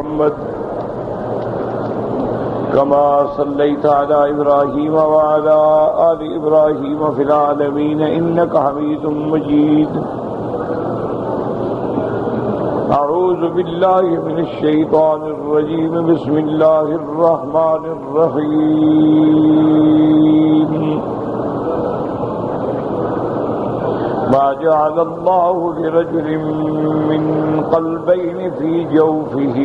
محمد كما صليت على إبراهيم وعلى آل إبراهيم في العالمين إنك حميد مجيد. أعوذ بالله من الشيطان الرجيم. بسم الله الرحمن الرحيم. ما جعل الله لرجل من قلبين في جوفه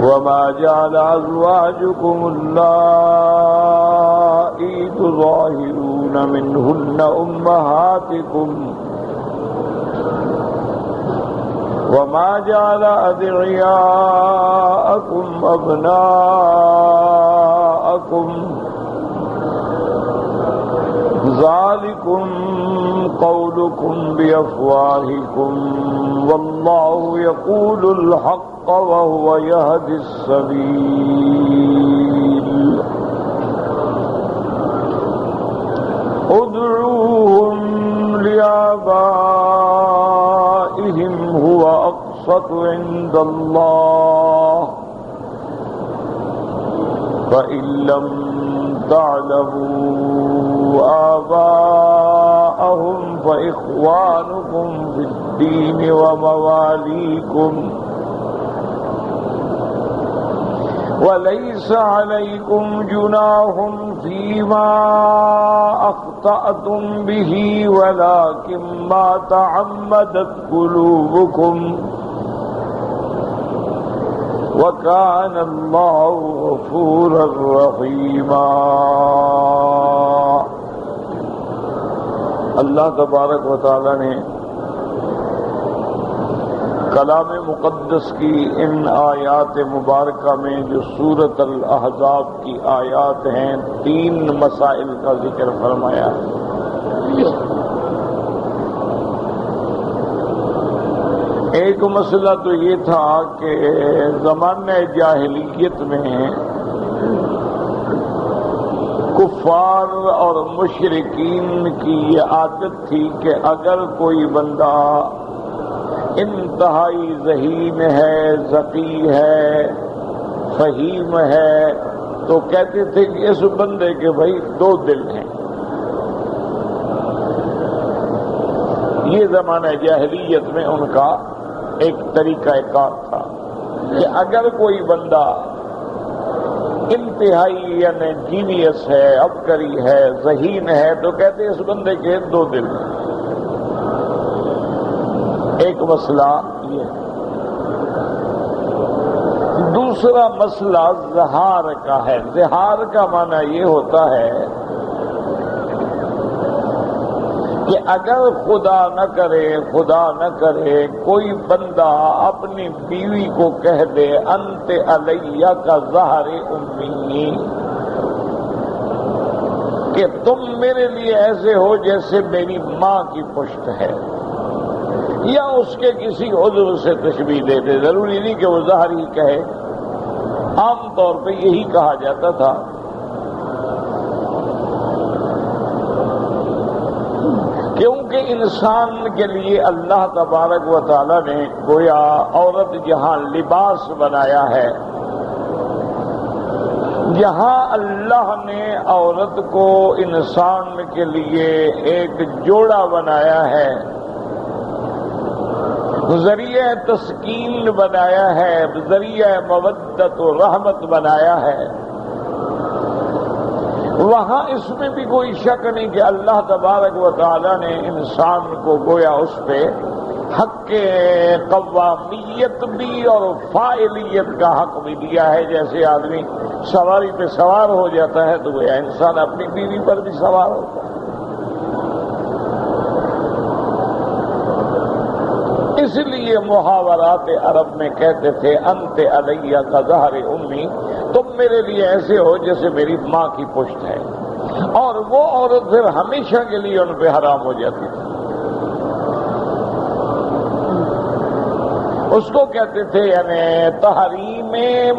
وما جعل أزواجكم اللائي تظاهرون منهن أمهاتكم وما جعل أدعياءكم أبناءكم ذلكم قولكم بأفواهكم والله يقول الحق وهو يهدي السبيل. ادعوهم لآبائهم هو أقسط عند الله فإن لم تعلموا آباءهم فإخوانكم في الدين ومواليكم وليس عليكم جناح فيما أخطأتم به ولكن ما تعمدت قلوبكم وكان الله غفورا رحيما. اللہ تبارک و تعالی نے کلام مقدس کی ان آیات مبارکہ میں جو سورۃ الاحزاب کی آیات ہیں 3 مسائل کا ذکر فرمایا ہے. ایک مسئلہ تو یہ تھا کہ زمانہ جاہلیت میں کفار اور مشرکین کی یہ عادت تھی کہ اگر کوئی بندہ انتہائی ذہین ہے، ذکی ہے، فہیم ہے تو کہتے تھے کہ اس بندے کے بھائی 2 دل ہیں. یہ زمانہ جاہلیت میں ان کا ایک طریقہ کار تھا کہ اگر کوئی بندہ انتہائی یعنی جینیس ہے، عبقری ہے، ذہین ہے تو کہتے ہیں اس بندے کے 2 دل ہیں. ایک مسئلہ یہ. دوسرا مسئلہ زہار کا ہے. زہار کا معنی یہ ہوتا ہے کہ اگر خدا نہ کرے کوئی بندہ اپنی بیوی کو کہہ دے انت علیہ کا ظہر امی، کہ تم میرے لیے ایسے ہو جیسے میری ماں کی پشت ہے، یا اس کے کسی عضو سے تشبیہ دے دے. ضروری نہیں کہ وہ ظہر ہی کہے، عام طور پہ یہی کہا جاتا تھا. کیونکہ انسان کے لیے اللہ تبارک و تعالی نے گویا عورت جہاں لباس بنایا ہے، جہاں اللہ نے عورت کو انسان کے لیے ایک جوڑا بنایا ہے، ذریعہ تسکین بنایا ہے، ذریعہ مودت و رحمت بنایا ہے، وہاں اس میں بھی کوئی شک نہیں کہ اللہ تبارک و تعالی نے انسان کو گویا اس پہ حق قوامیت بھی اور فاعلیت کا حق بھی دیا ہے. جیسے آدمی سواری پہ سوار ہو جاتا ہے تو گویا انسان اپنی بیوی پر بھی سوار ہوتا ہے. اس لیے محاورات عرب میں کہتے تھے انت علیہ کا ظہر امی، تم میرے لیے ایسے ہو جیسے میری ماں کی پشت ہے. اور وہ عورت پھر ہمیشہ کے لیے ان پہ حرام ہو جاتی تھی. اس کو کہتے تھے یعنی تحریم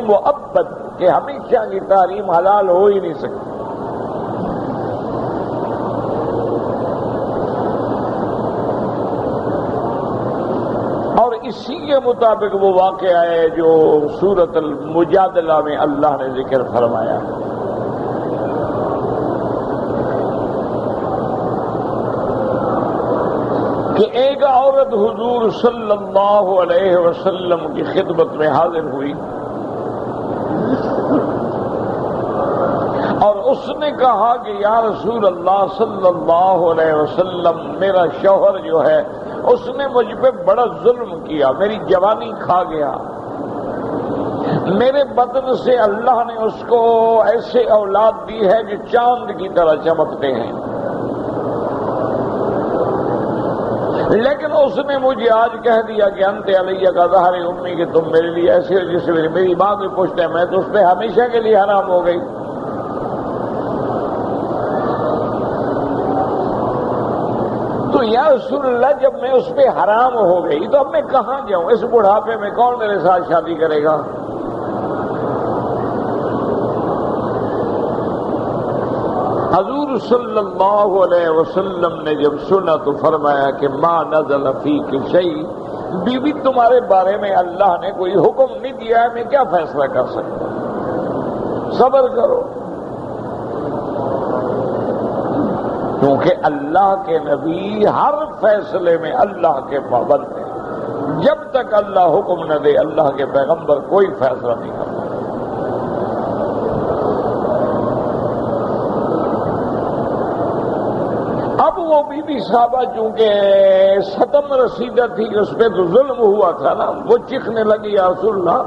مؤبد، کہ ہمیشہ کی تحریم حلال ہو ہی نہیں سکتی. اسی کے مطابق وہ واقعہ ہے جو سورۃ المجادلہ میں اللہ نے ذکر فرمایا. کہ ایک عورت حضور صلی اللہ علیہ وسلم کی خدمت میں حاضر ہوئی اور اس نے کہا کہ یا رسول اللہ صلی اللہ علیہ وسلم، میرا شوہر جو ہے اس نے مجھ پہ بڑا ظلم کیا، میری جوانی کھا گیا، میرے بدن سے اللہ نے اس کو ایسے اولاد دی ہے جو چاند کی طرح چمکتے ہیں، لیکن اس نے مجھے آج کہہ دیا کہ انت علیہ کا ظہر امی، کہ تم میرے لیے ایسے ہو جیسے میری ماں کی پشت ہے، میں تو اس پہ ہمیشہ کے لیے حرام ہو گئی. تو یا رسول اللہ، جب میں اس پہ حرام ہو گئی تو اب میں کہاں جاؤں؟ اس بڑھاپے میں کون میرے ساتھ شادی کرے گا؟ حضور صلی اللہ علیہ وسلم نے جب سنا تو فرمایا کہ ما نزل فیک شیء، بیوی تمہارے بارے میں اللہ نے کوئی حکم نہیں دیا ہے، میں کیا فیصلہ کر سکتا ہوں؟ صبر کرو. کیونکہ اللہ کے نبی ہر فیصلے میں اللہ کے پابند ہیں. جب تک اللہ حکم نہ دے اللہ کے پیغمبر کوئی فیصلہ نہیں کرتا. اب وہ بی بی صاحبہ چونکہ ستم رسیدہ تھی، اس پہ تو ظلم ہوا تھا نا، وہ چیخنے لگی یا رسول اللہ،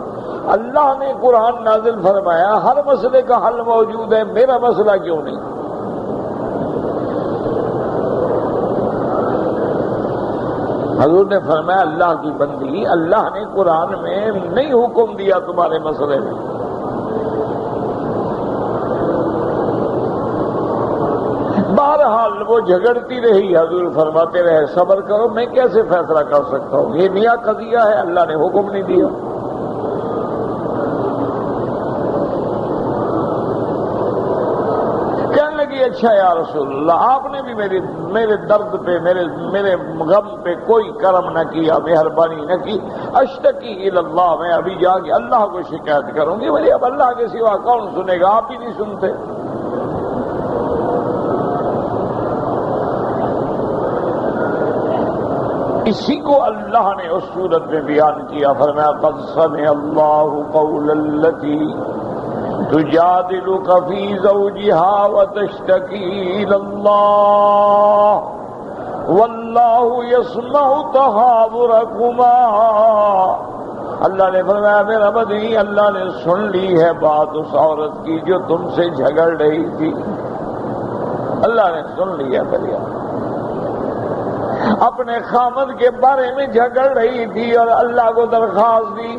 اللہ نے قرآن نازل فرمایا ہر مسئلے کا حل موجود ہے، میرا مسئلہ کیوں نہیں؟ حضور نے فرمایا اللہ کی بندی، اللہ نے قرآن میں نہیں حکم دیا تمہارے مسئلے میں. بہرحال وہ جھگڑتی رہی، حضور فرماتے رہے صبر کرو، میں کیسے فیصلہ کر سکتا ہوں، یہ نیا قضیہ ہے، اللہ نے حکم نہیں دیا. کہنے لگی اچھا یا رسول اللہ، آپ نے بھی میرے درد پہ، میرے غم پہ کوئی کرم نہ کیا، مہربانی نہ کی. اشتکی الی اللہ، میں ابھی جا کے اللہ کو شکایت کروں گی. بھائی اب اللہ کے سوا کون سنے گا؟ آپ ہی نہیں سنتے. اسی کو اللہ نے اس صورت میں بیان کیا، فرمایا قد سمع اللہ قول التی تجادلک فی زوجها وتشتکی الی اللہ واللہ یسمع تحاورکما. اللہ نے فرمایا میرا بدی، اللہ نے سن لی ہے بات اس عورت کی جو تم سے جھگڑ رہی تھی، اللہ نے سن لیا. دریا اپنے خامد کے بارے میں جھگڑ رہی تھی اور اللہ کو درخواست دی،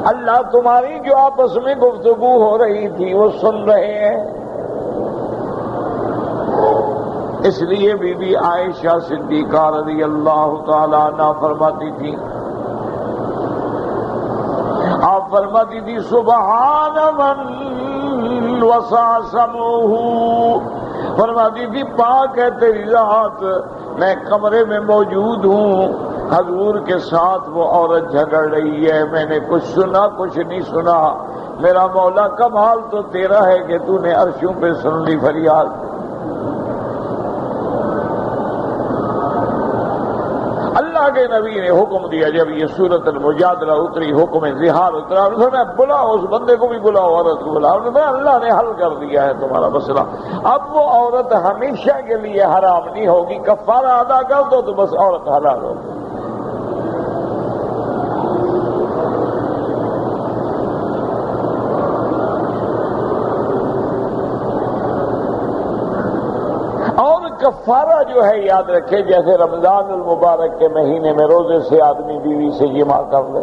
اللہ تمہاری جو آپس میں گفتگو ہو رہی تھی وہ سن رہے ہیں. اس لیے بی بی عائشہ صدیقہ رضی اللہ تعالی عنہا فرماتی تھی، آپ فرماتی تھی سبحان من وسع سمعہ، فرماتی تھی پاک ہے تیری ذات، میں کمرے میں موجود ہوں، حضور کے ساتھ وہ عورت جھگڑ رہی ہے، میں نے کچھ سنا کچھ نہیں سنا. میرا مولا کمال تو تیرا ہے کہ تو نے عرشوں پہ سن لی فریاد. اللہ کے نبی نے حکم دیا، جب یہ سورۃ المجادلہ اتری، حکم ظہار اترا، انہوں نے بلاؤ اس بندے کو بھی بلاؤ، عورت کو بلاؤ. اللہ نے حل کر دیا ہے تمہارا مسئلہ، اب وہ عورت ہمیشہ کے لیے حرام نہیں ہوگی، کفارہ ادا کر دو تو بس عورت حلال ہوگی. کفارہ جو ہے یاد رکھے، جیسے رمضان المبارک کے مہینے میں روزے سے آدمی بیوی سے جماع کر لے،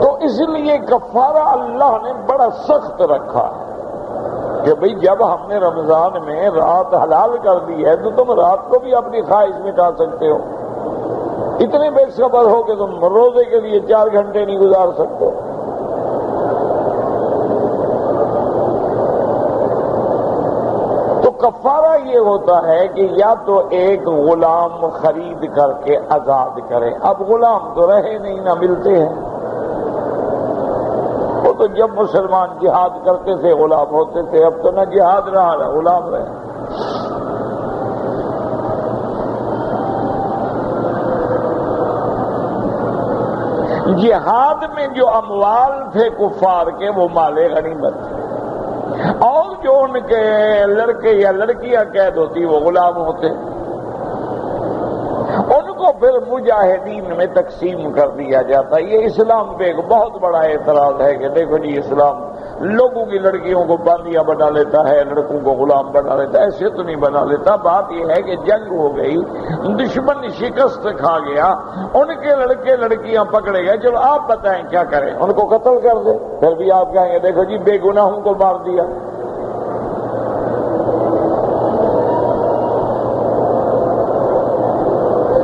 تو اس لیے کفارہ اللہ نے بڑا سخت رکھا ہے کہ بھئی جب ہم نے رمضان میں رات حلال کر دی ہے تو تم رات کو بھی اپنی خواہش مٹا سکتے ہو. اتنے بے صبر ہو کہ تم روزے کے لیے 4 گھنٹے نہیں گزار سکتے. کفارہ یہ ہوتا ہے کہ یا تو ایک غلام خرید کر کے آزاد کرے. اب غلام تو رہے نہیں، نہ ملتے ہیں. وہ تو جب مسلمان جہاد کرتے تھے غلام ہوتے تھے، اب تو نہ جہاد رہا نہ غلام رہے. جہاد میں جو اموال تھے کفار کے وہ مال غنیمت تھے، اور جو ان کے لڑکے یا لڑکیاں قید ہوتی وہ غلام ہوتے. ان کو پھر مجاہدین میں تقسیم کر دیا جاتا. یہ اسلام پہ ایک بہت بڑا اعتراض ہے کہ دیکھو جی اسلام لوگوں کی لڑکیوں کو باندیاں بنا لیتا ہے، لڑکوں کو غلام بنا لیتا ہے. ایسے تو نہیں بنا لیتا. بات یہ ہے کہ جنگ ہو گئی، دشمن شکست کھا گیا، ان کے لڑکے لڑکیاں پکڑے گئے، چلو آپ بتائیں کیا کریں؟ ان کو قتل کر دیں. پھر بھی آپ کہیں گے دیکھو جی بے گناہوں کو مار دیا.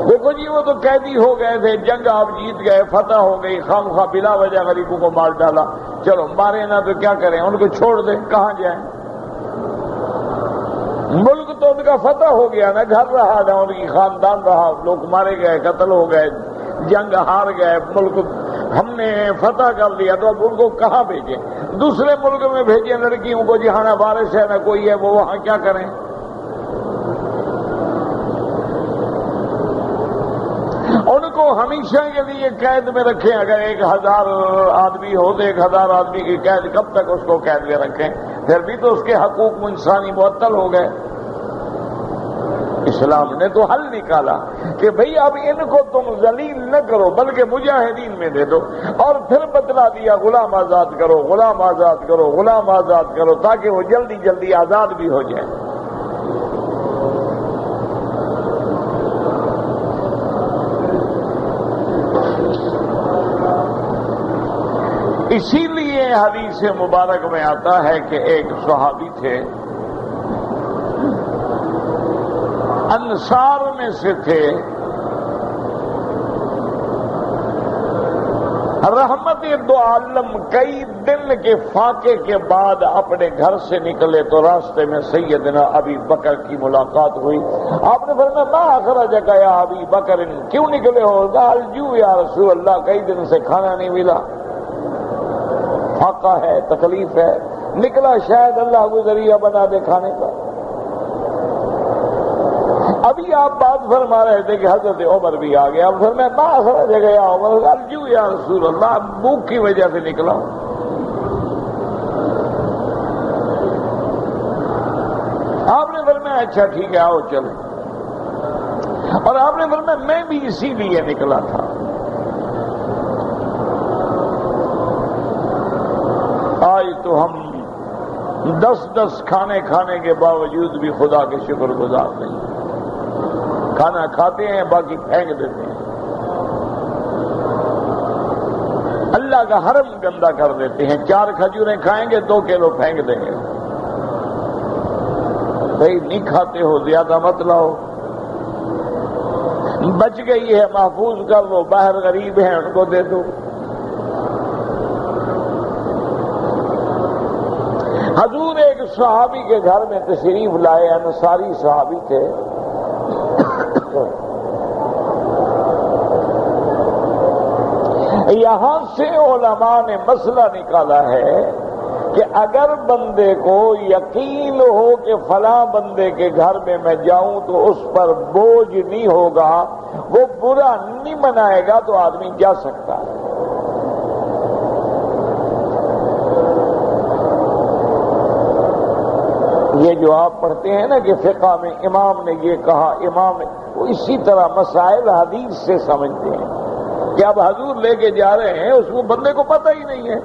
دیکھو جی وہ تو قیدی ہو گئے تھے، جنگ آپ جیت گئے، فتح ہو گئی، خواہ بلا وجہ غریبوں کو مار ڈالا، چلو مارے نہ تو کیا کریں؟ ان کو چھوڑ دیں، کہاں جائیں؟ ملک تو ان کا فتح ہو گیا نا، گھر رہا نہ ان کی خاندان رہا، لوگ مارے گئے، قتل ہو گئے، جنگ ہار گئے، ملک ہم نے فتح کر لیا، تو اب ان کو کہاں بھیجیں؟ دوسرے ملک میں بھیجیں لڑکیوں کو جہاں نہ بارش ہے نہ کوئی ہے، وہ وہاں کیا کریں؟ ان کو ہمیشہ کے لیے قید میں رکھیں. اگر 1000 آدمی ہو تو 1000 آدمی کی قید، کب تک اس کو قید میں رکھیں؟ پھر بھی تو اس کے حقوق انسانی معطل ہو گئے. اسلام نے تو حل نکالا کہ بھئی اب ان کو تم ذلیل نہ کرو بلکہ مجاہدین میں دے دو، اور پھر بتلا دیا غلام آزاد کرو، غلام آزاد کرو، غلام آزاد کرو، تاکہ وہ جلدی جلدی آزاد بھی ہو جائیں. اسی لیے حدیث مبارک میں آتا ہے کہ ایک صحابی تھے، انصار میں سے تھے، رحمت دو عالم، کئی دن کے فاقے کے بعد اپنے گھر سے نکلے تو راستے میں سیدنا ابی بکر کی ملاقات ہوئی. آپ نے فرمایا ما اخرجک یا ابی بکر، کیوں نکلے ہو؟ قال جو یا رسول اللہ، کئی دن سے کھانا نہیں ملا، فاقہ ہے، تکلیف ہے، نکلا شاید اللہ کو ذریعہ بنا دے کھانے کا. ابھی آپ بات فرما رہے تھے کہ حضرت عمر بھی آ گیا. اب پھر میں باہر جگہ یا عمر الجو یا رسول اللہ، بھوک کی وجہ سے نکلا ہوں. آپ نے فرمایا اچھا ٹھیک ہے آؤ چلیں. اور آپ نے فرمایا میں بھی اسی لیے نکلا تھا. آج تو ہم 10 کھانے کھانے کے باوجود بھی خدا کے شکر گزار نہیں. کھانا کھاتے ہیں باقی پھینک دیتے ہیں، اللہ کا حرم گندا کر دیتے ہیں. 4 کھجوریں کھائیں گے 2 کلو پھینک دیں گے. بھائی نہیں کھاتے ہو زیادہ مت لاؤ، بچ گئی ہے محفوظ کر لو، باہر غریب ہیں ان کو دے دو. حضور ایک صحابی کے گھر میں تشریف لائے، انصاری صحابی تھے. یہاں سے علماء نے مسئلہ نکالا ہے کہ اگر بندے کو یقین ہو کہ فلاں بندے کے گھر میں جاؤں تو اس پر بوجھ نہیں ہوگا، وہ برا نہیں منائے گا، تو آدمی جا سکتا ہے. یہ جو آپ پڑھتے ہیں نا کہ فقہ میں امام نے یہ کہا، امام نے، وہ اسی طرح مسائل حدیث سے سمجھتے ہیں کہ اب حضور لے کے جا رہے ہیں، اس کو بندے کو پتہ ہی نہیں ہے،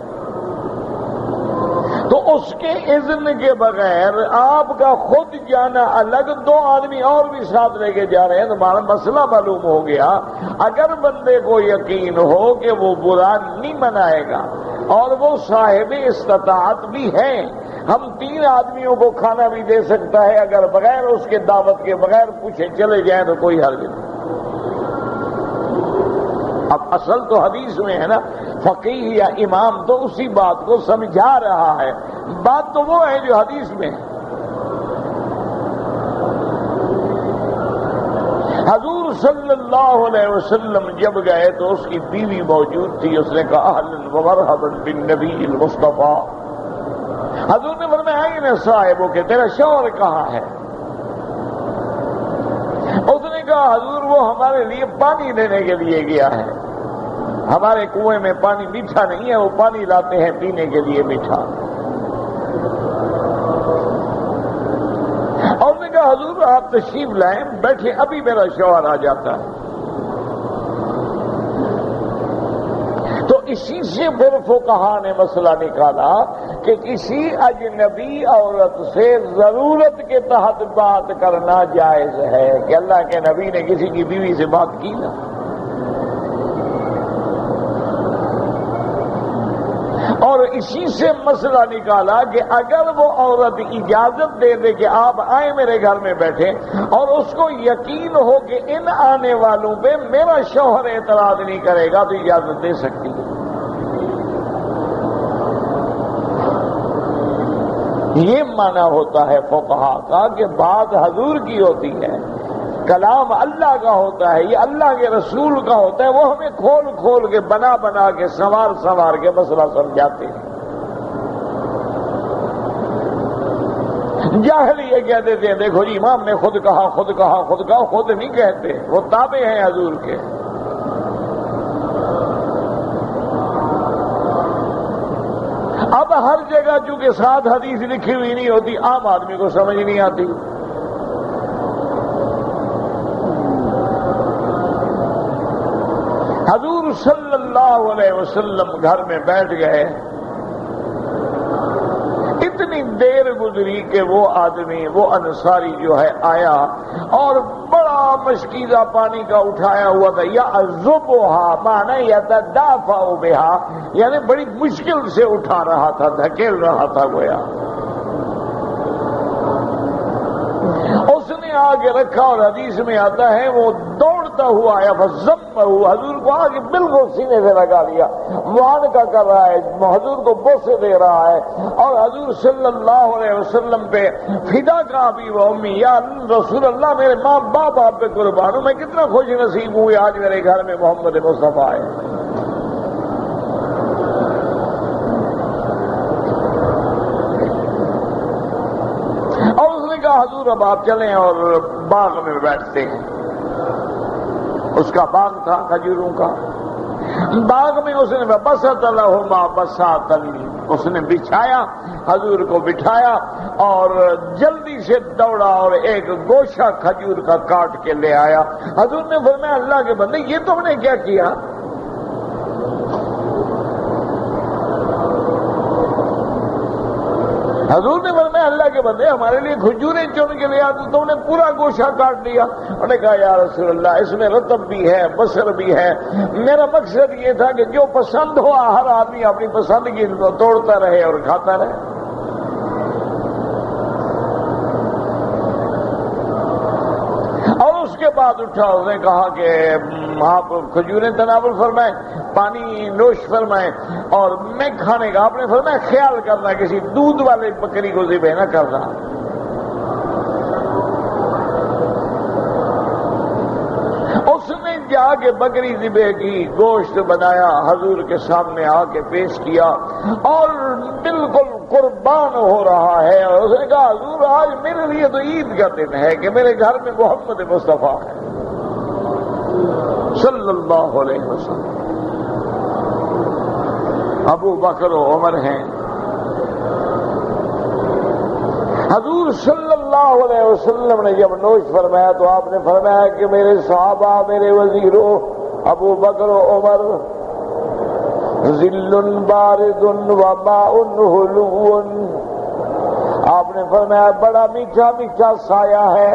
تو اس کے اذن کے بغیر آپ کا خود جانا الگ، 2 آدمی اور بھی ساتھ لے کے جا رہے ہیں، تو ہمارا مسئلہ معلوم ہو گیا. اگر بندے کو یقین ہو کہ وہ برا نہیں منائے گا اور وہ صاحب استطاعت بھی ہیں، ہم 3 آدمیوں کو کھانا بھی دے سکتا ہے، اگر بغیر اس کے دعوت کے بغیر پوچھے چلے جائیں تو کوئی حرج نہیں. اب اصل تو حدیث میں ہے نا، فقیہ یا امام تو اسی بات کو سمجھا رہا ہے، بات تو وہ ہے جو حدیث میں ہے. حضور صلی اللہ علیہ وسلم جب گئے تو اس کی بیوی موجود تھی. اس نے کہا اہلا ومرحبا بالنبی المصطفیٰ. حضور نے فرمایا آئیے صاحبوں کے تیرا شوہر کہاں ہے؟ اس نے کہا حضور وہ ہمارے لیے پانی لینے کے لیے گیا ہے. ہمارے کنویں میں پانی میٹھا نہیں ہے, وہ پانی لاتے ہیں پینے کے لیے میٹھا. اور نے کہا حضور آپ تشریف لائیں, بیٹھے, ابھی میرا شوہر آ جاتا ہے. تو اسی سے پھر فقہا نے مسئلہ نکالا کہ کسی اجنبی عورت سے ضرورت کے تحت بات کرنا جائز ہے کہ اللہ کے نبی نے کسی کی بیوی سے بات کی نا. اور اسی سے مسئلہ نکالا کہ اگر وہ عورت اجازت دے دے کہ آپ آئیں میرے گھر میں بیٹھیں, اور اس کو یقین ہو کہ ان آنے والوں پہ میرا شوہر اعتراض نہیں کرے گا, تو اجازت دے سکتی ہے. یہ معنی ہوتا ہے فقہا کا کہ بات حضور کی ہوتی ہے, کلام اللہ کا ہوتا ہے, یہ اللہ کے رسول کا ہوتا ہے. وہ ہمیں کھول کھول کے بنا بنا کے سنوار سنوار کے مسئلہ سمجھاتے ہیں. جاہل یہ کہہ دیتے ہیں دیکھو جی امام نے خود کہا خود کہا خود کہا. خود نہیں کہتے, وہ تابع ہیں حضور کے. اب ہر جگہ چونکہ ساتھ حدیث لکھی ہوئی نہیں ہوتی, عام آدمی کو سمجھ نہیں آتی. حضور صلی اللہ علیہ وسلم گھر میں بیٹھ گئے. اتنی دیر گزری کہ وہ آدمی, وہ انصاری جو ہے آیا اور بڑا مشکیزہ پانی کا اٹھایا ہوا تھا. یا عذبھا معنی یتدافع بہا, یعنی بڑی مشکل سے اٹھا رہا تھا, دھکیل رہا تھا گویا. اس نے آگے رکھا اور حدیث میں آتا ہے وہ دوڑتا ہوا آیا, فضمہ, حضور کو آگے بالکل سینے سے لگا لیا, معانقہ کر رہا ہے, حضور کو بوسے دے رہا ہے. اور حضور صلی اللہ علیہ وسلم پہ فدا کا ابی و امی, یا رسول اللہ میرے ماں باپ آپ پہ قربان ہوں, میں کتنا خوش نصیب ہوں آج میرے گھر میں محمد مصطفیٰ ہے. حضور اب آپ چلیں اور باغ میں بیٹھتے ہیں. اس کا باغ تھا کھجوروں کا. باغ میں اس نے بسط لہما بساطا, اس نے بچھایا, حضور کو بٹھایا اور جلدی سے دوڑا اور ایک گوشہ کھجور کا کاٹ کے لے آیا. حضور نے فرمایا اللہ کے بندے یہ تم نے کیا کیا؟ حضور نے فرمایا اللہ کے بندے ہمارے لیے کھجوریں چن کے لے آ, تو تم نے پورا گوشہ کاٹ دیا. انہوں نے کہا یا رسول اللہ اس میں رطب بھی ہے بصر بھی ہے, میرا مقصد یہ تھا کہ جو پسند ہو ہر آدمی اپنی پسند کی توڑتا رہے اور کھاتا رہے. اور اس کے بعد اٹھا, اس نے کہا کہ آپ کھجوریں تناول فرمائیں, پانی نوش فرمائیں, اور میں کھانے کا, آپ نے فرمایا خیال کرنا کسی دودھ والے بکری کو ذبح نہ کرنا. اس نے جا کے بکری ذبح کی, گوشت بنایا, حضور کے سامنے آ کے پیش کیا اور بالکل قربان ہو رہا ہے. اور اس نے کہا حضور آج میرے لیے تو عید کا دن ہے کہ میرے گھر میں محمد مصطفیٰ ہے صلی اللہ علیہ وسلم. ابو بکر و عمر ہیں. حضور صلی اللہ علیہ وسلم نے جب نوش فرمایا تو آپ نے فرمایا کہ میرے صحابہ, میرے وزیروں, ابو بکر و عمر, ذل بارد و ماء حلو, آپ نے فرمایا بڑا میٹھا میٹھا سایہ ہے,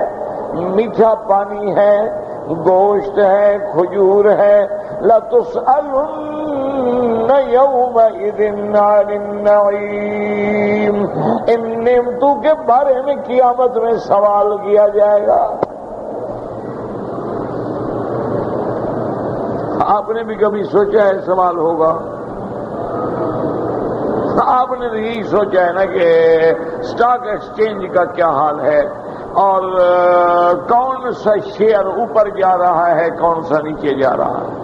میٹھا پانی ہے, گوشت ہے, کھجور ہے. لَتُسْأَلُنَّ يَوْمَئِذٍ عَنِ النَّعِيمِ, ان نعمتوں کے بارے میں قیامت میں سوال کیا جائے گا. آپ نے بھی کبھی سوچا ہے سوال ہوگا؟ آپ نے یہی سوچا ہے نا کہ اسٹاک ایکسچینج کا کیا حال ہے, اور کون سا شیئر اوپر جا رہا ہے کون سا نیچے جا رہا ہے.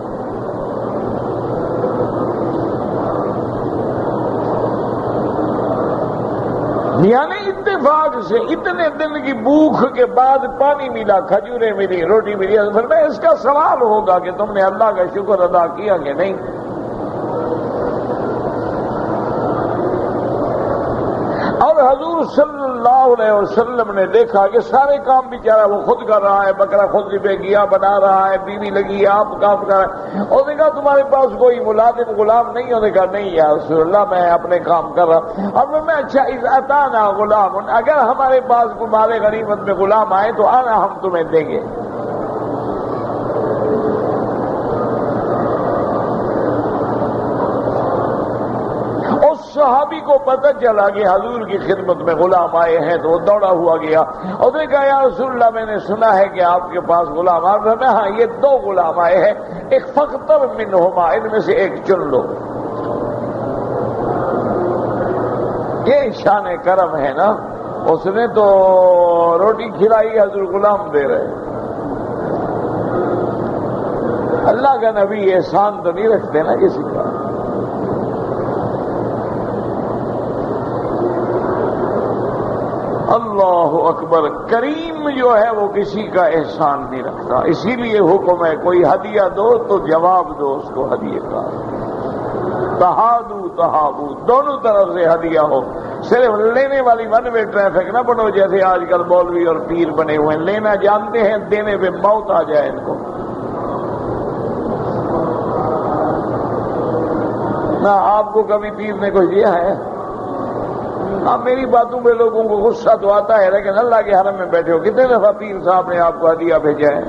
یعنی اتفاق سے اتنے دن کی بھوک کے بعد پانی ملا، کھجوریں ملی، روٹی ملی، پھر میں اس کا سوال ہوگا کہ تم نے اللہ کا شکر ادا کیا کہ نہیں. اور حضور صلی اللہ علیہ وسلم نے دیکھا کہ سارے کام بیچارہ وہ خود کر رہا ہے، بکرا خود ذبح کیا، بنا رہا ہے، بیوی لگی ہے، آپ کام کر رہا ہے. اور نے کہا تمہارے پاس کوئی ملازم غلام نہیں؟ انہوں نے کہا نہیں یا رسول اللہ میں اپنے کام کر رہا ہوں. اور میں اچھا اتانا غلام، اگر ہمارے پاس مال غنیمت میں غلام آئے تو آنا ہم تمہیں دیں گے. صحابی کو پتہ چلا کہ حضور کی خدمت میں غلام آئے ہیں تو وہ دوڑا ہوا گیا اور نے کہا یا رسول اللہ میں نے سنا ہے کہ آپ کے پاس غلام آ رہے ہیں. ہاں یہ 2 غلام آئے ہیں، ایک فختر منہما، ان میں سے ایک چن لو. یہ شان کرم ہے نا. اس نے تو روٹی کھلائی، حضور غلام دے رہے. اللہ کا نبی احسان تو نہیں رکھتے نا کسی کا. اللہ اکبر. کریم جو ہے وہ کسی کا احسان نہیں رکھتا. اسی لیے حکم ہے کوئی ہدیہ دو تو جواب دو اس کو ہدیے کا. تہادو تہابو، دونوں طرف سے ہدیہ ہو. صرف لینے والی ون وے ٹریفک نہ بنو جیسے آج کل مولوی اور پیر بنے ہوئے ہیں. لینا جانتے ہیں، دینے پہ موت آ جائے ان کو. نہ آپ کو کبھی پیر نے کچھ دیا ہے؟ اب میری باتوں میں لوگوں کو غصہ تو آتا ہے، لیکن اللہ کے حرم میں بیٹھے ہو کتنے دفعہ پیر صاحب نے آپ کو ہدیہ بھیجا ہے؟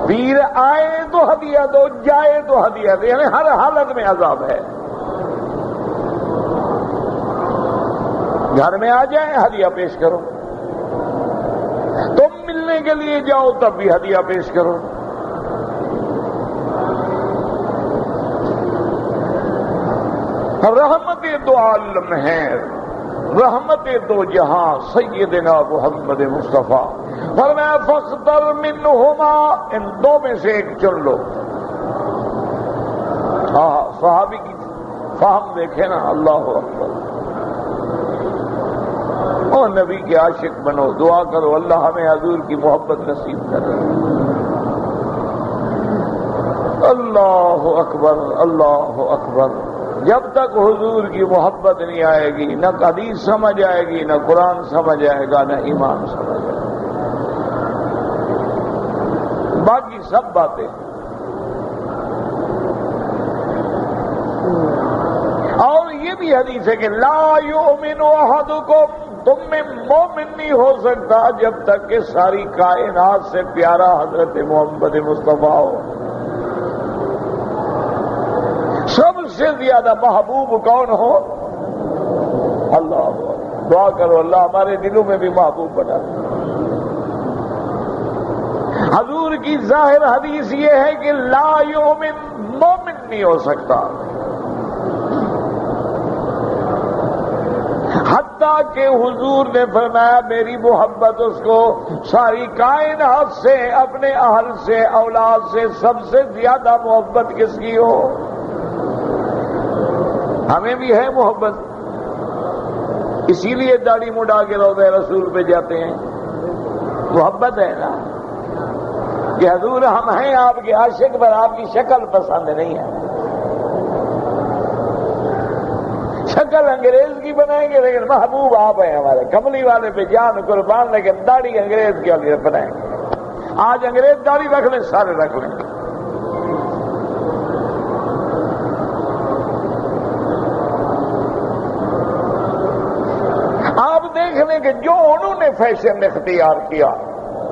پیر آئے تو ہدیہ دو، جائے تو ہدیہ دو، یعنی ہر حالت میں عذاب ہے. گھر میں آ جائیں ہدیہ پیش کرو، تم ملنے کے لیے جاؤ تب بھی ہدیہ پیش کرو. رحمت دو عالم ہیں، رحمت دو جہاں سیدنا محمد مصطفیٰ. فرمایا فاختر منہما، ان 2 میں سے ایک چن لو. صحابی کی فہم دیکھے نا. اللہ اکبر. اور نبی کے عاشق بنو، دعا کرو اللہ ہمیں حضور کی محبت نصیب کرے. اللہ اکبر اللہ اکبر. جب تک حضور کی محبت نہیں آئے گی نہ حدیث سمجھ آئے گی، نہ قرآن سمجھ آئے گا، نہ ایمان سمجھ آئے گا. باقی سب باتیں. اور یہ بھی حدیث ہے کہ لا یؤمن احدکم، تم میں مومن نہیں ہو سکتا جب تک کہ ساری کائنات سے پیارا حضرت محمد مصطفیٰ ہو. سب سے زیادہ محبوب کون ہو؟ اللہ. دعا کرو اللہ ہمارے دلوں میں بھی محبوب بنا. حضور کی ظاہر حدیث یہ ہے کہ لا یؤمن، مومن نہیں ہو سکتا حتیٰ کہ حضور نے فرمایا میری محبت اس کو ساری کائنات سے، اپنے اہل سے، اولاد سے سب سے زیادہ محبت کس کی ہو؟ ہمیں بھی ہے محبت، اسی لیے داڑھی مڈا کے روضہ رسول پہ جاتے ہیں. محبت ہے نا کہ حضور ہم ہیں آپ کے عاشق، پر آپ کی شکل پسند نہیں ہے. شکل انگریز کی بنائیں گے لیکن محبوب آپ ہیں ہمارے. کملی والے پہ جان قربان، لیکن داڑھی انگریز کے لیے بنائیں گے. آج انگریز داڑھی رکھ لیں، سارے رکھ لیں. آپ دیکھ لیں کہ جو انہوں نے فیشن اختیار کیا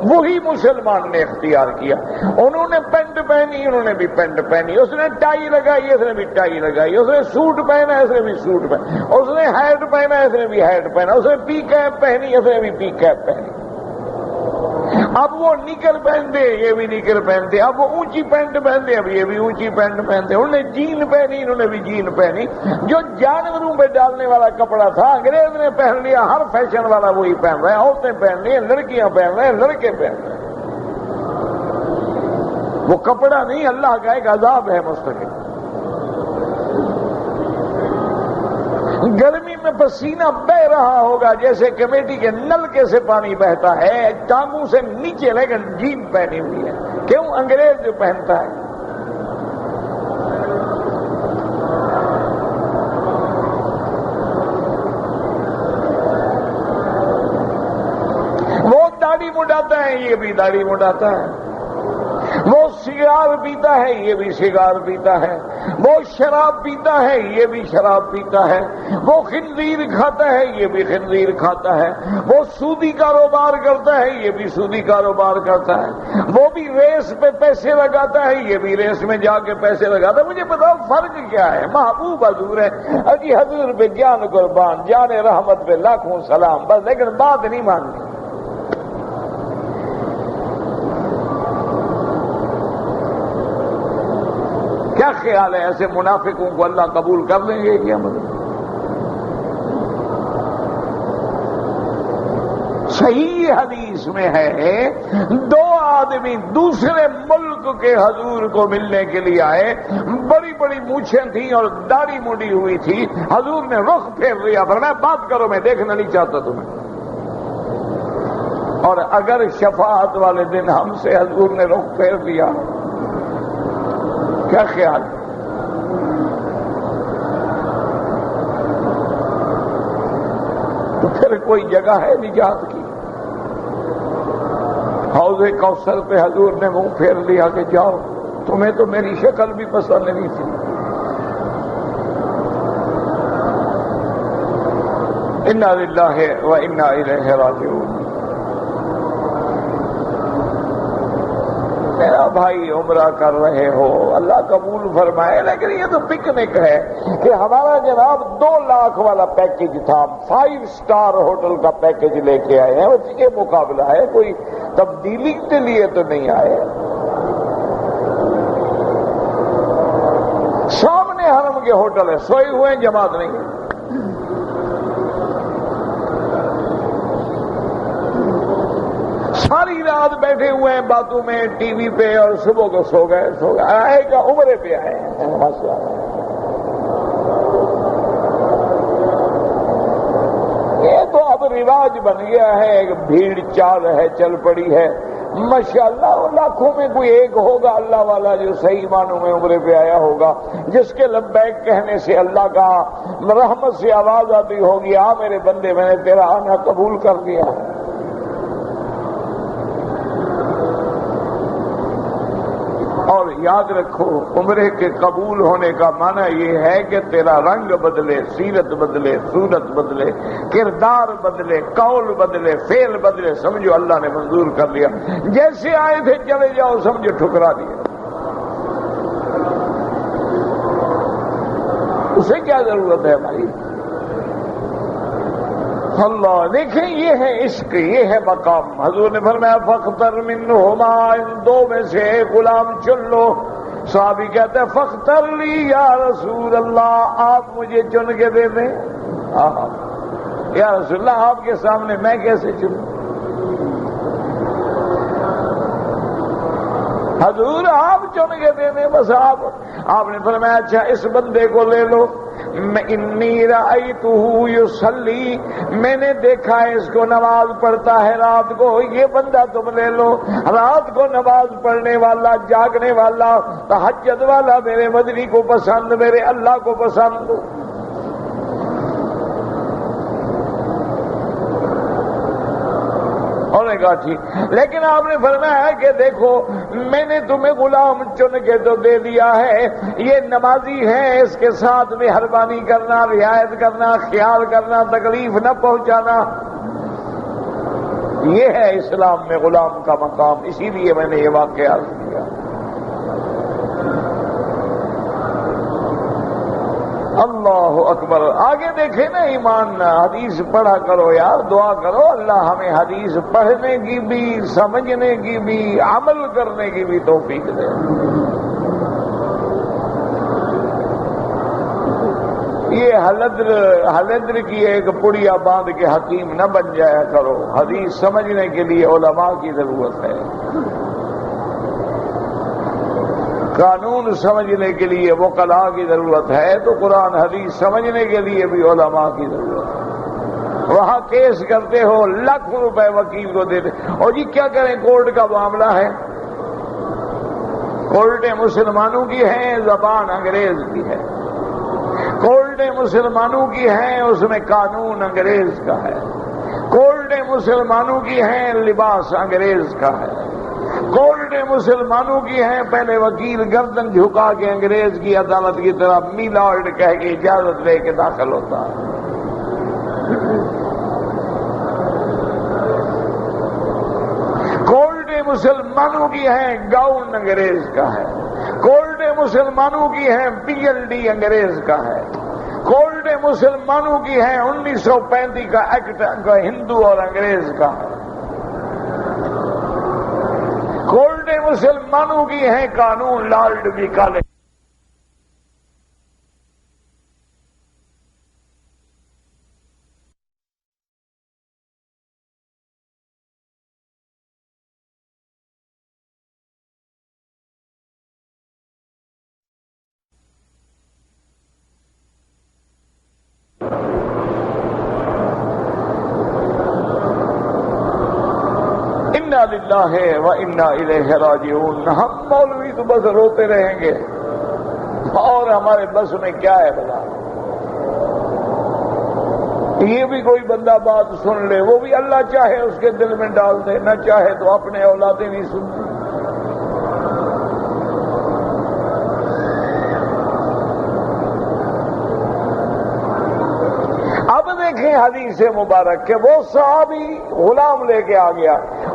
وہی مسلمان نے اختیار کیا. انہوں نے پینٹ پہنی، انہوں نے بھی پینٹ پہنی. اس نے ٹائی لگائی، اس نے بھی ٹائی لگائی. اس نے سوٹ پہنا، اس نے بھی سوٹ پہنا. اس نے ہیٹ پہنا، اس نے بھی ہیٹ پہنا. اس نے پی کیپ پہنی، اس نے بھی پی کیپ پہنی. اب وہ نکر پہنتے یہ بھی نکر پہنتے، اب وہ اونچی پینٹ پہنتے اب یہ بھی اونچی پینٹ پہنتے، انہوں نے جین پہنی انہوں نے بھی جین پہنی۔ جو جانوروں پہ ڈالنے والا کپڑا تھا انگریز نے پہن لیا، ہر فیشن والا وہی پہن رہے ہیں، عورتیں پہن رہی ہیں، لڑکیاں پہن رہے ہیں، لڑکے پہن رہے ہیں۔ وہ کپڑا نہیں، اللہ کا ایک عذاب ہے مستقل۔ گرمی میں پسینہ بہ رہا ہوگا جیسے کمیٹی کے نلکے سے پانی بہتا ہے، ٹانگوں سے نیچے لیکن جین پہنی ہوئی ہے۔ کیوں؟ انگریز جو پہنتا ہے۔ وہ داڑھی مڈاتا ہے یہ بھی داڑھی مڈاتا ہے، وہ سگار پیتا ہے یہ بھی سگار پیتا ہے، وہ شراب پیتا ہے یہ بھی شراب پیتا ہے، وہ خنزیر کھاتا ہے یہ بھی خنزیر کھاتا ہے، وہ سودی کاروبار کرتا ہے یہ بھی سودی کاروبار کرتا ہے، وہ بھی ریس پہ پیسے لگاتا ہے یہ بھی ریس میں جا کے پیسے لگاتا ہے۔ مجھے بتاؤ فرق کیا ہے؟ محبوب حضور ہے، اجی حضور پہ جان قربان، جان رحمت پہ لاکھوں سلام، بس لیکن بات نہیں ماننی۔ کیا خیال ہے ایسے منافقوں کو اللہ قبول کر لیں گے کیا؟ مطلب صحیح حدیث میں ہے، دو آدمی دوسرے ملک کے حضور کو ملنے کے لیے آئے، بڑی بڑی مونچھیں تھیں اور داڑھی مڈی ہوئی تھی، حضور نے رخ پھیر لیا، فرمایا بات کرو میں دیکھنا نہیں چاہتا تمہیں۔ اور اگر شفاعت والے دن ہم سے حضور نے رخ پھیر لیا، کیا خیال؟ تو پھر کوئی جگہ ہے نجات کی؟ حوض کوثر پہ حضور نے منہ پھیر لیا کہ جاؤ، تمہیں تو میری شکل بھی پسند نہیں تھی۔ انا للہ و انا الیہ راجعون۔ میرا بھائی عمرہ کر رہے ہو، اللہ قبول فرمائے، لیکن یہ تو پکنک ہے کہ ہمارا جناب 2 لاکھ والا پیکج تھا، 5 سٹار ہوٹل کا پیکج لے کے آئے ہیں، اس کے مقابلہ ہے، کوئی تبدیلی کے لیے تو نہیں آئے۔ سامنے حرم کے ہوٹل ہے، سوئے ہوئے ہیں، جماعت نہیں ہے۔ ساری رات بیٹھے ہوئے ہیں باتوں میں ٹی وی پہ، اور صبح کو سو گئے آئے کیا عمرے پہ آئے ہیں۔ یہ تو اب رواج بن گیا ہے، ایک بھیڑ چال ہے چل پڑی ہے۔ ماشاءاللہ لاکھوں میں کوئی ایک ہوگا اللہ والا جو صحیح معنوں میں عمرے پہ آیا ہوگا، جس کے لبیک کہنے سے اللہ کا رحمت سے آواز آتی ہوگی، آ میرے بندے میں نے تیرا آنا قبول کر لیا۔ اور یاد رکھو، عمرے کے قبول ہونے کا معنی یہ ہے کہ تیرا رنگ بدلے، سیرت بدلے، صورت بدلے، کردار بدلے، قول بدلے، فعل بدلے، سمجھو اللہ نے منظور کر لیا۔ جیسے آئے تھے چلے جاؤ، سمجھو ٹھکرا دیا۔ اسے کیا ضرورت ہے بھائی؟ اللہ دیکھیں، یہ ہے عشق، یہ ہے مقام۔ حضور نے فرمایا فاختر منہما، ان 2 میں سے ایک غلام چن لو۔ صحابی کہتے ہیں فاختر لی یا رسول اللہ، آپ مجھے چن کے دے دیں۔ یا رسول اللہ آپ کے سامنے میں کیسے چنوں؟ حضور آپ چن کے دے دیں بس۔ آپ نے فرمایا اچھا اس بندے کو لے لو، انی رأیتہ یصلی، میں نے دیکھا ہے اس کو نماز پڑھتا ہے رات کو، یہ بندہ تم لے لو۔ رات کو نماز پڑھنے والا، جاگنے والا، تہجد والا، میرے مدنی کو پسند، میرے اللہ کو پسند۔ اور نے کہا ٹھیک، لیکن آپ نے فرمایا کہ دیکھو میں نے تمہیں غلام چن کے تو دے دیا ہے، یہ نمازی ہے، اس کے ساتھ مہربانی کرنا، رعایت کرنا، خیال کرنا، تکلیف نہ پہنچانا، یہ ہے اسلام میں غلام کا مقام۔ اسی لیے میں نے یہ واقعہ کیا۔ اللہ اکبر. آگے دیکھیں نا ایمان. حدیث پڑھا کرو یار, دعا کرو اللہ ہمیں حدیث پڑھنے کی بھی, سمجھنے کی بھی, عمل کرنے کی بھی توفیق دے. یہ حلدر کی ایک پڑیا باندھ کے حکیم نہ بن جایا کرو. حدیث سمجھنے کے لیے علماء کی ضرورت ہے, قانون سمجھنے کے لیے وکلاء کی ضرورت ہے, تو قرآن حدیث سمجھنے کے لیے بھی علماء کی ضرورت ہے. وہاں کیس کرتے ہو, لاکھ روپے وکیل کو دیتے, اور جی کیا کریں کورٹ کا معاملہ ہے, کورٹیں مسلمانوں کی ہیں, زبان انگریز کی ہے. کورٹیں مسلمانوں کی ہیں, اس میں قانون انگریز کا ہے. کورٹیں مسلمانوں کی ہیں, لباس انگریز کا ہے. کورٹیں مسلمانوں کی ہیں, پہلے وکیل گردن جھکا کے انگریز کی عدالت کی طرف می لارڈ کہہ کے اجازت لے کے داخل ہوتا ہے. کورٹیں مسلمانوں کی ہیں, گاؤن انگریز کا ہے. کورٹیں مسلمانوں کی ہیں, PLD انگریز کا ہے. کورٹیں مسلمانوں کی ہیں, 1935 کا ایکٹ ہندو اور انگریز کا ہے. کورٹیں مسلمانوں کی ہیں, قانون لارڈ بھی کالے. انا للہ و انا الیہ راجعون. ہم مولوی تو بس روتے رہیں گے, اور ہمارے بس میں کیا ہے بلا. یہ بھی کوئی بندہ بات سن لے, وہ بھی اللہ چاہے اس کے دل میں ڈال دے, نہ چاہے تو اپنے اولادیں نہیں سنتی. دیکھیں حدیث مبارک کہ وہ صحابی غلام لے کے آ گیا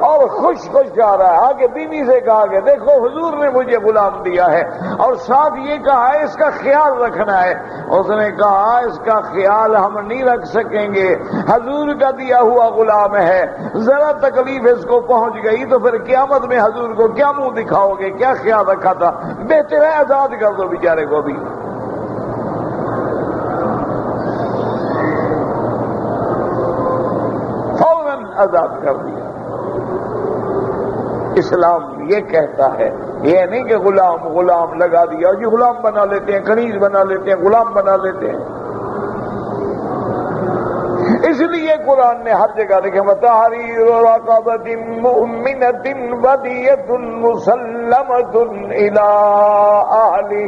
اور خوش خوش جا رہا ہے. آگے بیوی سے کہا کہ دیکھو حضور نے مجھے غلام دیا ہے, اور ساتھ یہ کہا ہے اس کا خیال رکھنا ہے. اس نے کہا اس کا خیال ہم نہیں رکھ سکیں گے, حضور کا دیا ہوا غلام ہے. ذرا تکلیف اس کو پہنچ گئی تو پھر قیامت میں حضور کو کیا منہ دکھاؤ گے, کیا خیال رکھا تھا. بہتر ہے آزاد کر دو بیچارے کو بھی. آزاد کر دیا. اسلام یہ کہتا ہے, یہ نہیں کہ غلام لگا دیا, جی غلام بنا لیتے ہیں, کنیز بنا لیتے ہیں, غلام بنا لیتے ہیں. اس لیے قرآن نے ہر جگہ دیکھے وَتَحْرِيرُ رَقَبَةٍ مُؤْمِنَةٍ وَدِيَةٌ مُسَلَّمَةٌ إِلَىٰ أَهْلِهِ.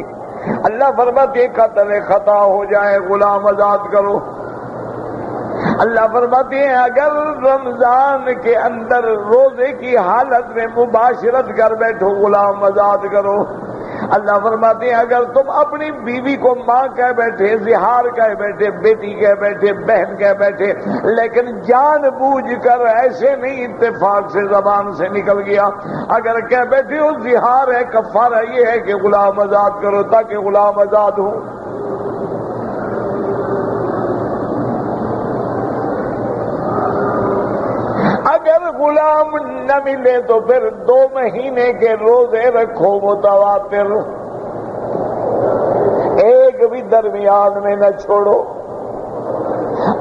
اللہ فرماتے قتل خطا ہو جائے غلام آزاد کرو. اللہ فرماتے ہیں اگر رمضان کے اندر روزے کی حالت میں مباشرت کر بیٹھو غلام آزاد کرو. اللہ فرماتے ہیں اگر تم اپنی بیوی کو ماں کہہ بیٹھے, زہار کہہ بیٹھے, بیٹی کہہ بیٹھے, بہن کہہ بیٹھے, لیکن جان بوجھ کر ایسے نہیں اتفاق سے زبان سے نکل گیا, اگر کہہ بیٹھے ہو زہار ہے, کفارہ یہ ہے کہ غلام آزاد کرو تاکہ غلام آزاد ہو. اگر غلام نہ ملے تو پھر 2 مہینے کے روزے رکھو متواتر, ایک بھی درمیان میں نہ چھوڑو.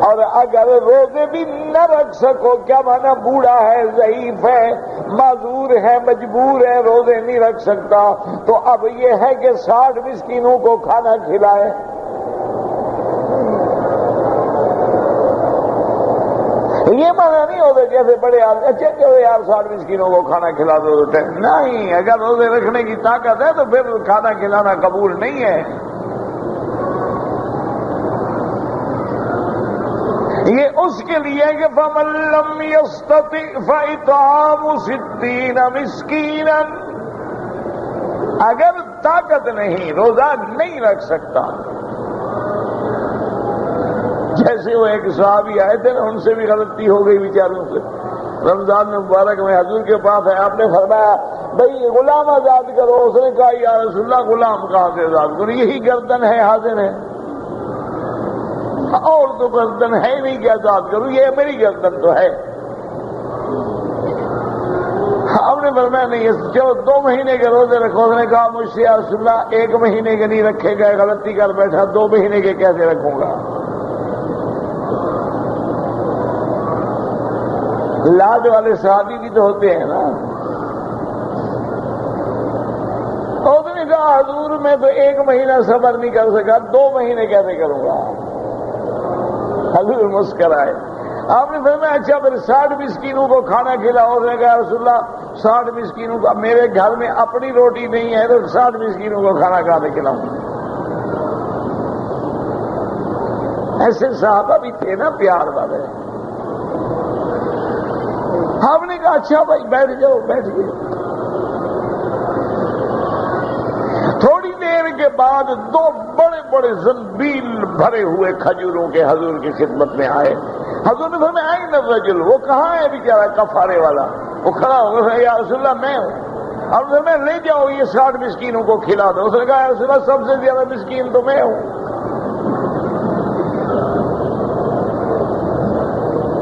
اور اگر روزے بھی نہ رکھ سکو, کیا مانا بوڑھا ہے, ضعیف ہے, معذور ہے, مجبور ہے, روزے نہیں رکھ سکتا, تو اب یہ ہے کہ 60 مسکینوں کو کھانا کھلائے. یہ مانا نہیں ہوتا جیسے بڑے آدمی اچھا چلو یار 60 مسکینوں کو کھانا کھلا دو. نہیں, اگر روزے رکھنے کی طاقت ہے تو پھر کھانا کھلانا قبول نہیں ہے. یہ اس کے لیے کہ فَمَن لَّمْ يَسْتَطِعْ فَإِطْعَامُ 60 مِسْكِينًا. اگر طاقت نہیں, روزہ نہیں رکھ سکتا, جیسے وہ ایک صحابی آئے تھے نا, ان سے بھی غلطی ہو گئی بیچاروں سے. رمضان مبارک میں حضور کے پاس ہے, آپ نے فرمایا بھئی غلام آزاد کرو. اس نے کہا یا رسول اللہ غلام کہاں سے آزاد کرو, یہی گردن ہے, حاضر ہے. اور تو گردن ہے نہیں کہ آزاد کروں، یہ میری گردن تو ہے۔ ہم نے فرمایا نہیں، چلو 2 مہینے کے روزے رکھو۔ اس نے کہا مجھ سے یا رسول اللہ 1 مہینے کے نہیں رکھے گئے، غلطی کر بیٹھا، 2 مہینے کے کیسے رکھوں گا؟ لاج والے صحابی بھی تو ہوتے ہیں نا۔ اس نے کہا حضور میں تو 1 مہینہ صبر نہیں کر سکا، 2 مہینے کیسے کروں گا؟ حضور مسکرائے۔ آپ نے فرمایا اچھا پھر 60 مسکینوں کو کھانا کھلاؤ۔ اس نے کہا رسول اللہ 60 مسکینوں کا، میرے گھر میں اپنی روٹی نہیں ہے تو 60 مسکینوں کو کھانا کھانے کھلاؤں؟ ایسے صحابہ بھی تھے نا پیار والے۔ ہم نے کہا اچھا بھائی بیٹھ جاؤ، بیٹھ گئے۔ تھوڑی دیر کے بعد 2 بڑے بڑے زنبیل بھرے ہوئے کھجوروں کے حضور کی خدمت میں آئے۔ حضور نے فرمایا آئین الرجل، وہ کہاں ہے بیچارہ کفارے والا؟ وہ کھڑا ہو گیا، یا رسول اللہ میں ہوں۔ اب میں لے جاؤ یہ 60 مسکینوں کو کھلا دو۔ اس نے کہا یا رسول اللہ سب سے زیادہ مسکین تو میں ہوں۔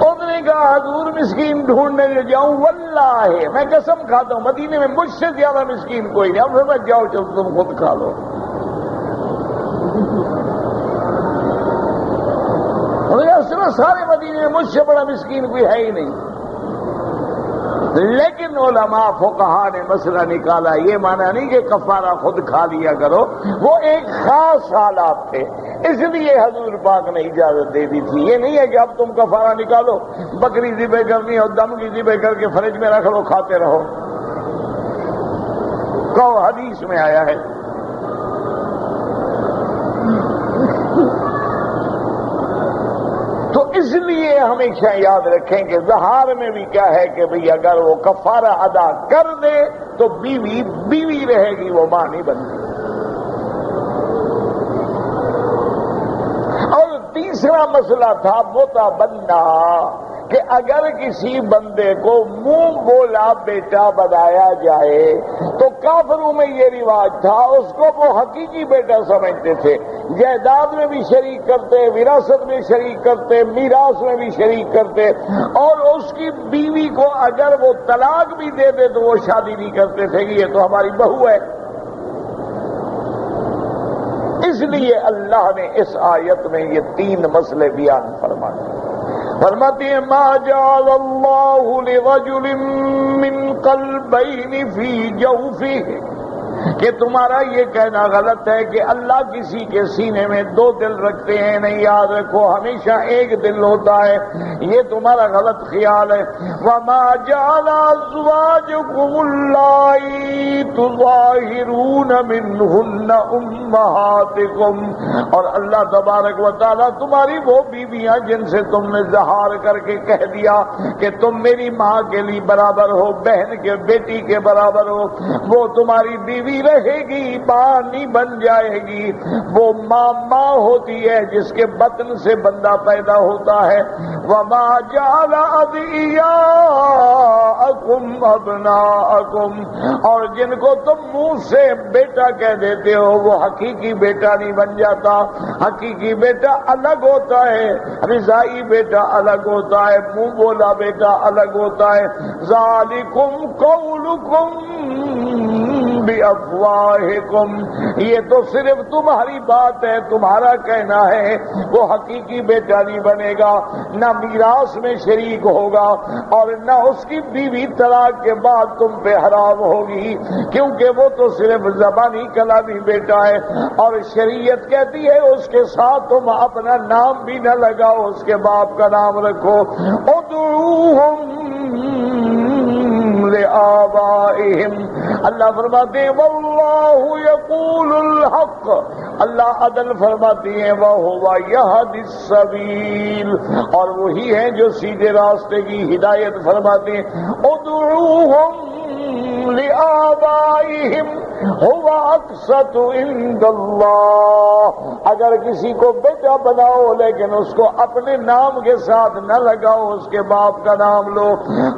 اس نے کہا حضور مسکین ڈھونڈنے لے جاؤں؟ واللہ میں قسم کھاتا ہوں مدینے میں مجھ سے زیادہ مسکین کوئی نہیں۔ اب میں جاؤ چل تم خود کھا لو۔ سارے مدینے میں مجھ سے بڑا مسکین کوئی ہے ہی نہیں۔ لیکن علماء فقہا نے مسئلہ نکالا، یہ مانا نہیں کہ کفارہ خود کھا لیا کرو، وہ ایک خاص حالات تھے، اس لیے حضور پاک نے اجازت دے دی تھی۔ یہ نہیں ہے کہ اب تم کفارہ نکالو، بکری ذبح کرنی اور دم کی ذبح کر کے فریج میں رکھ لو، کھاتے رہو۔ کہو حدیث میں آیا ہے۔ تو اس لیے ہمیشہ یاد رکھیں کہ ظہار میں بھی کیا ہے کہ بھئی اگر وہ کفارہ ادا کر دے تو بیوی رہے گی، وہ ماں نہیں بنتی۔ اور تیسرا مسئلہ تھا متبنہ، کہ اگر کسی بندے کو منہ بولا بیٹا بنایا جائے تو کافروں میں یہ رواج تھا، اس کو وہ حقیقی بیٹا سمجھتے تھے، جائیداد میں بھی شریک کرتے، وراثت میں شریک کرتے، میراث میں بھی شریک کرتے، اور اس کی بیوی کو اگر وہ طلاق بھی دے دے تو وہ شادی نہیں کرتے تھے کہ یہ تو ہماری بہو ہے۔ اس لیے اللہ نے اس آیت میں یہ 3 مسئلے بیان فرمائے۔ فرماتی ہے ما جعل اللہ لرجل من قلبین فی جوفہ، کہ تمہارا یہ کہنا غلط ہے کہ اللہ کسی کے سینے میں 2 دل رکھتے ہیں، نہیں، یاد رکھو ہمیشہ ایک دل ہوتا ہے، یہ تمہارا غلط خیال ہے۔ وما جعل ازواجکم اللائی تظاہرون منہن امہاتکم، اور اللہ تبارک و تعالیٰ تمہاری وہ بیویاں جن سے تم نے ظہار کر کے کہہ دیا کہ تم میری ماں کے لیے برابر ہو، بہن کے بیٹی کے برابر ہو، وہ تمہاری بیوی رہے گی، ماں نہیں بن جائے گی۔ وہ ماں ہوتی ہے جس کے بطن سے بندہ پیدا ہوتا ہے۔ وما جعل ادعیاءکم ابناءکم، اور جن کو تم منہ سے بیٹا کہہ دیتے ہو وہ حقیقی بیٹا نہیں بن جاتا۔ حقیقی بیٹا الگ ہوتا ہے، رضائی بیٹا الگ ہوتا ہے، منہ بولا بیٹا الگ ہوتا ہے۔ ذالکم قولکم بافواہکم، یہ تو صرف تمہاری بات ہے، تمہارا کہنا ہے، وہ حقیقی بیٹا نہیں بنے گا، نہ میراث میں شریک ہوگا، اور نہ اس کی بیوی طلاق کے بعد تم پہ حرام ہوگی، کیونکہ وہ تو صرف زبانی کلامی بیٹا ہے، اور شریعت کہتی ہے اس کے ساتھ تم اپنا نام بھی نہ لگاؤ، اس کے باپ کا نام رکھو۔ ادعوہم لآبائہم، اللہ فرماتے ہیں واللہ یقول الحق، اللہ عدل فرماتی ہیں وہو یہدی السبیل، اور وہی ہیں جو سیدھے راستے کی ہدایت فرماتے ہیں۔ ادعوہم لآبائہم، هو اقسط عند اللہ، اگر کسی کو بیٹا بناؤ لیکن اس کو اپنے نام کے ساتھ نہ لگاؤ، اس کے باپ کا نام لو۔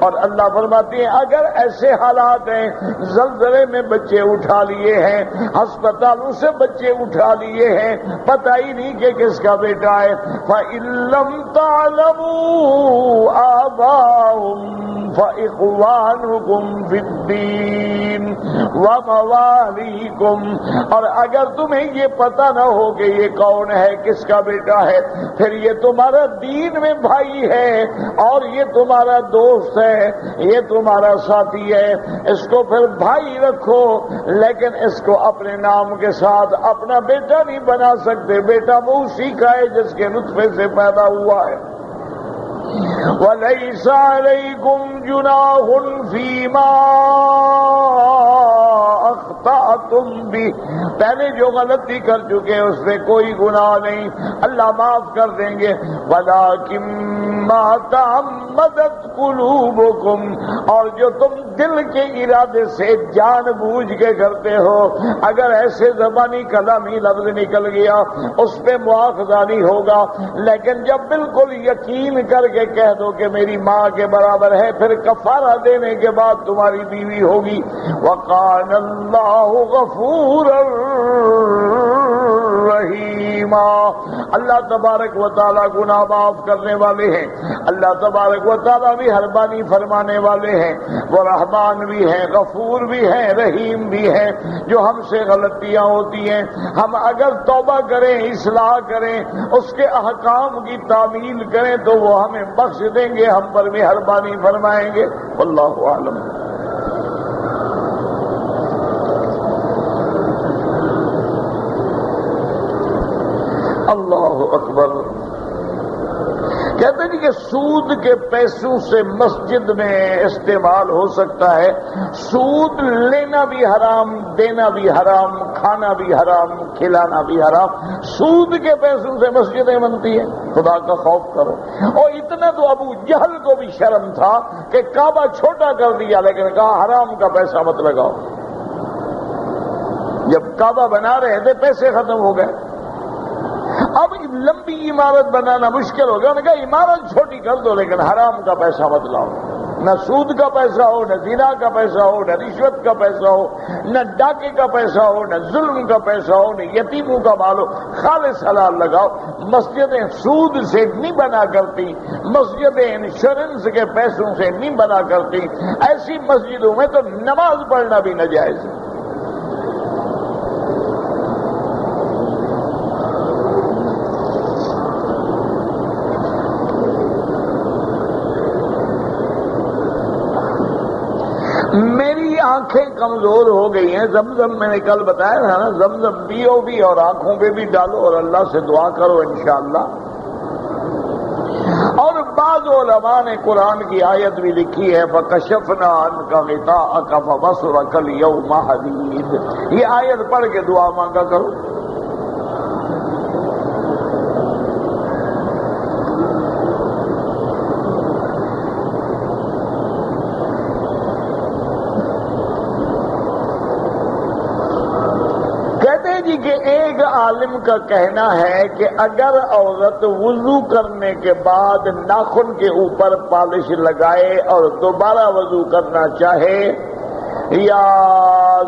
اور اللہ فرماتے ہیں اگر ایسے حالات ہیں، زلزلے میں بچے اٹھا لیے ہیں، ہسپتالوں سے بچے اٹھا لیے ہیں، پتہ ہی نہیں کہ کس کا بیٹا ہے، فَإِن لَّمْ تَعْلَمُوا آبَاءَهُمْ فَإِخْوَانُكُمْ فِي الدِّينِ وَمَوَالِيكُمْ، اور اگر تمہیں یہ پتہ نہ ہو کہ یہ کون ہے، کس کا بیٹا ہے، پھر یہ تمہارا دین میں بھائی ہے اور یہ تمہارا دوست ہے، یہ تمہارا ساتھی ہے، اس کو پھر بھائی رکھو، لیکن اس کو اپنے نام کے ساتھ اپنا بیٹا نہیں بنا سکتے۔ بیٹا وہ اسی کا ہے جس کے نطفے سے پیدا ہوا ہے۔ وَلَيْسَ عَلَيْكُمْ جُنَاحٌ فِيمَا أَخْطَأْتُمْ بِهِ، پہلے جو غلطی کر چکے اس میں کوئی گناہ نہیں، اللہ معاف کر دیں گے۔ وَلَٰكِن مَّا تَعَمَّدَتْ قُلُوبُكُمْ، اور جو تم دل کے ارادے سے جان بوجھ کے کرتے ہو، اگر ایسے زبانی کلامی لفظ نکل گیا اس پہ مواخذہ نہیں ہوگا، لیکن جب بالکل یقین کر کے کہہ دو کہ میری ماں کے برابر ہے، پھر کفارہ دینے کے بعد تمہاری بیوی ہوگی۔ وَقَانَ اللَّهُ غَفُورًا رَحِيمًا، اللہ تبارک و تعالیٰ گناہ معاف کرنے والے ہیں، اللہ تبارک و تعالیٰ بھی مہربانی فرمانے والے ہیں، وہ رحمان بھی ہیں، غفور بھی ہیں، رحیم بھی ہیں۔ جو ہم سے غلطیاں ہوتی ہیں ہم اگر توبہ کریں، اصلاح کریں، اس کے احکام کی تعمیل کریں تو وہ ہمیں بخش دیں گے، ہم پر مہربانی فرمائیں گے۔ واللہ اعلم۔ اللہ اکبر۔ کہتے ہیں کہ سود کے پیسوں سے مسجد میں استعمال ہو سکتا ہے، سود لینا بھی حرام، دینا بھی حرام، کھانا بھی حرام، کھلانا بھی حرام، سود کے پیسوں سے مسجدیں بنتی ہیں، خدا کا خوف کرو۔ اور اتنا تو ابو جہل کو بھی شرم تھا کہ کعبہ چھوٹا کر دیا لیکن کہا حرام کا پیسہ مت لگاؤ۔ جب کعبہ بنا رہے تھے پیسے ختم ہو گئے، اب لمبی عمارت بنانا مشکل ہو گیا، انہوں نے کہا عمارت چھوٹی کر دو لیکن حرام کا پیسہ مت لاؤ، نہ سود کا پیسہ ہو، نہ زنا کا پیسہ ہو، نہ رشوت کا پیسہ ہو، نہ ڈاکے کا پیسہ ہو، نہ ظلم کا پیسہ ہو، نہ یتیموں کا مال ہو، خالص حلال لگاؤ۔ مسجدیں سود سے نہیں بنا کرتی، مسجدیں انشورنس کے پیسوں سے نہیں بنا کرتی، ایسی مسجدوں میں تو نماز پڑھنا بھی ناجائز ہے۔ میری آنکھیں کمزور ہو گئی ہیں، زمزم میں نے کل بتایا تھا نا، زمزم پیو بھی اور آنکھوں پہ بھی ڈالو اور اللہ سے دعا کرو انشاءاللہ۔ اور بعض علماء نے قرآن کی آیت بھی لکھی ہے، فَكَشَفْنَا عَنْكَ غِطَاءَكَ فَبَصَرُكَ الْيَوْمَ حَدِيدٌ، یہ آیت پڑھ کے دعا مانگا کرو۔ کہ ایک عالم کا کہنا ہے کہ اگر عورت وضو کرنے کے بعد ناخن کے اوپر پالش لگائے اور دوبارہ وضو کرنا چاہے یا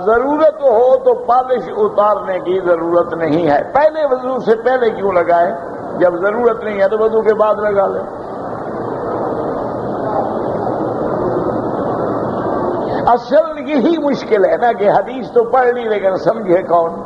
ضرورت ہو تو پالش اتارنے کی ضرورت نہیں ہے، پہلے وضو سے پہلے کیوں لگائے؟ جب ضرورت نہیں ہے تو وضو کے بعد لگا لے۔ اصل یہی مشکل ہے نا کہ حدیث تو پڑھ لی لیکن سمجھے کون؟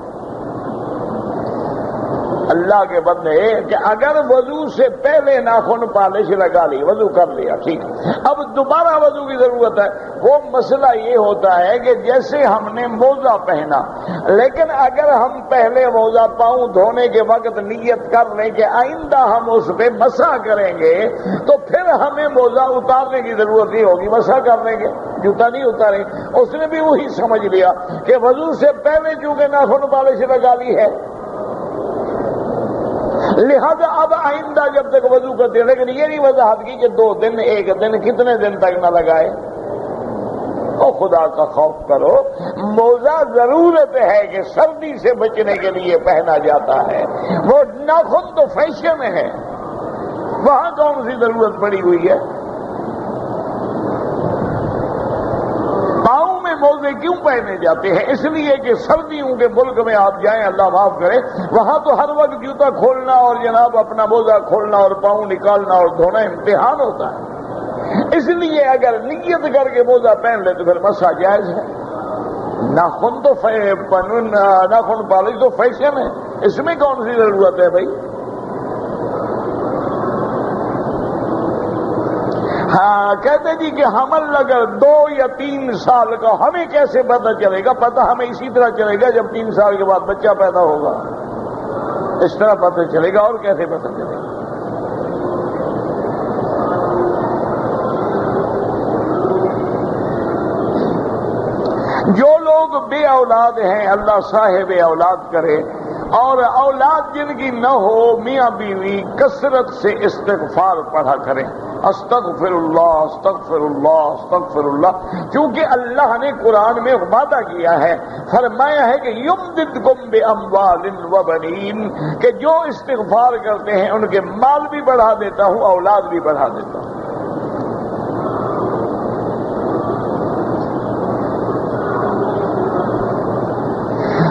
اللہ کے بندے کہ اگر وضو سے پہلے ناخن پالش لگا لی، وضو کر لیا، ٹھیک، اب دوبارہ وضو کی ضرورت ہے، وہ مسئلہ یہ ہوتا ہے کہ جیسے ہم نے موزہ پہنا، لیکن اگر ہم پہلے موزہ پاؤں دھونے کے وقت نیت کر لیں کہ آئندہ ہم اس پہ مسح کریں گے تو پھر ہمیں موزہ اتارنے کی ضرورت نہیں ہوگی، مسح کر لیں گے، جوتا نہیں اتاریں۔ اس نے بھی وہی سمجھ لیا کہ وضو سے پہلے چونکہ ناخن پالش لگا لی ہے لہذا اب آئندہ جب تک وضو کرتے ہیں، لیکن یہ نہیں وضاحت کی کہ 2 دن 1 دن کتنے دن تک نہ لگائے، اور خدا کا خوف کرو. موزہ ضرورت ہے کہ سردی سے بچنے کے لیے پہنا جاتا ہے، وہ ناخن تو فیشن ہے، وہاں کون سی ضرورت پڑی ہوئی ہے؟ پاؤں میں موزے کیوں پہنے جاتے ہیں؟ اس لیے کہ سردیوں کے ملک میں آپ جائیں، اللہ معاف کرے، وہاں تو ہر وقت جوتا کھولنا اور جناب اپنا موزہ کھولنا اور پاؤں نکالنا اور دھونا امتحان ہوتا ہے. اس لیے اگر نیت کر کے موزہ پہن لے تو پھر مسح جائز ہے. ناخن تو ناخن پالش تو فیشن ہے، اس میں کون سی ضرورت ہے بھائی؟ ہاں کہتے جی کہ حمل اگر 2 یا 3 سال کا، ہمیں کیسے پتہ چلے گا؟ پتہ ہمیں اسی طرح چلے گا جب 3 سال کے بعد بچہ پیدا ہوگا، اس طرح پتہ چلے گا. اور کیسے پتہ چلے گا؟ جو لوگ بے اولاد ہیں اللہ صاحب اولاد کرے، اور اولاد جن کی نہ ہو، میاں بیوی کثرت سے استغفار پڑھا کریں. استغفر اللہ استغفر اللہ استغفر اللہ، کیونکہ اللہ نے قرآن میں وعدہ کیا ہے، فرمایا ہے کہ یمددکم باموال وبنین، کہ جو استغفار کرتے ہیں ان کے مال بھی بڑھا دیتا ہوں، اولاد بھی بڑھا دیتا ہوں.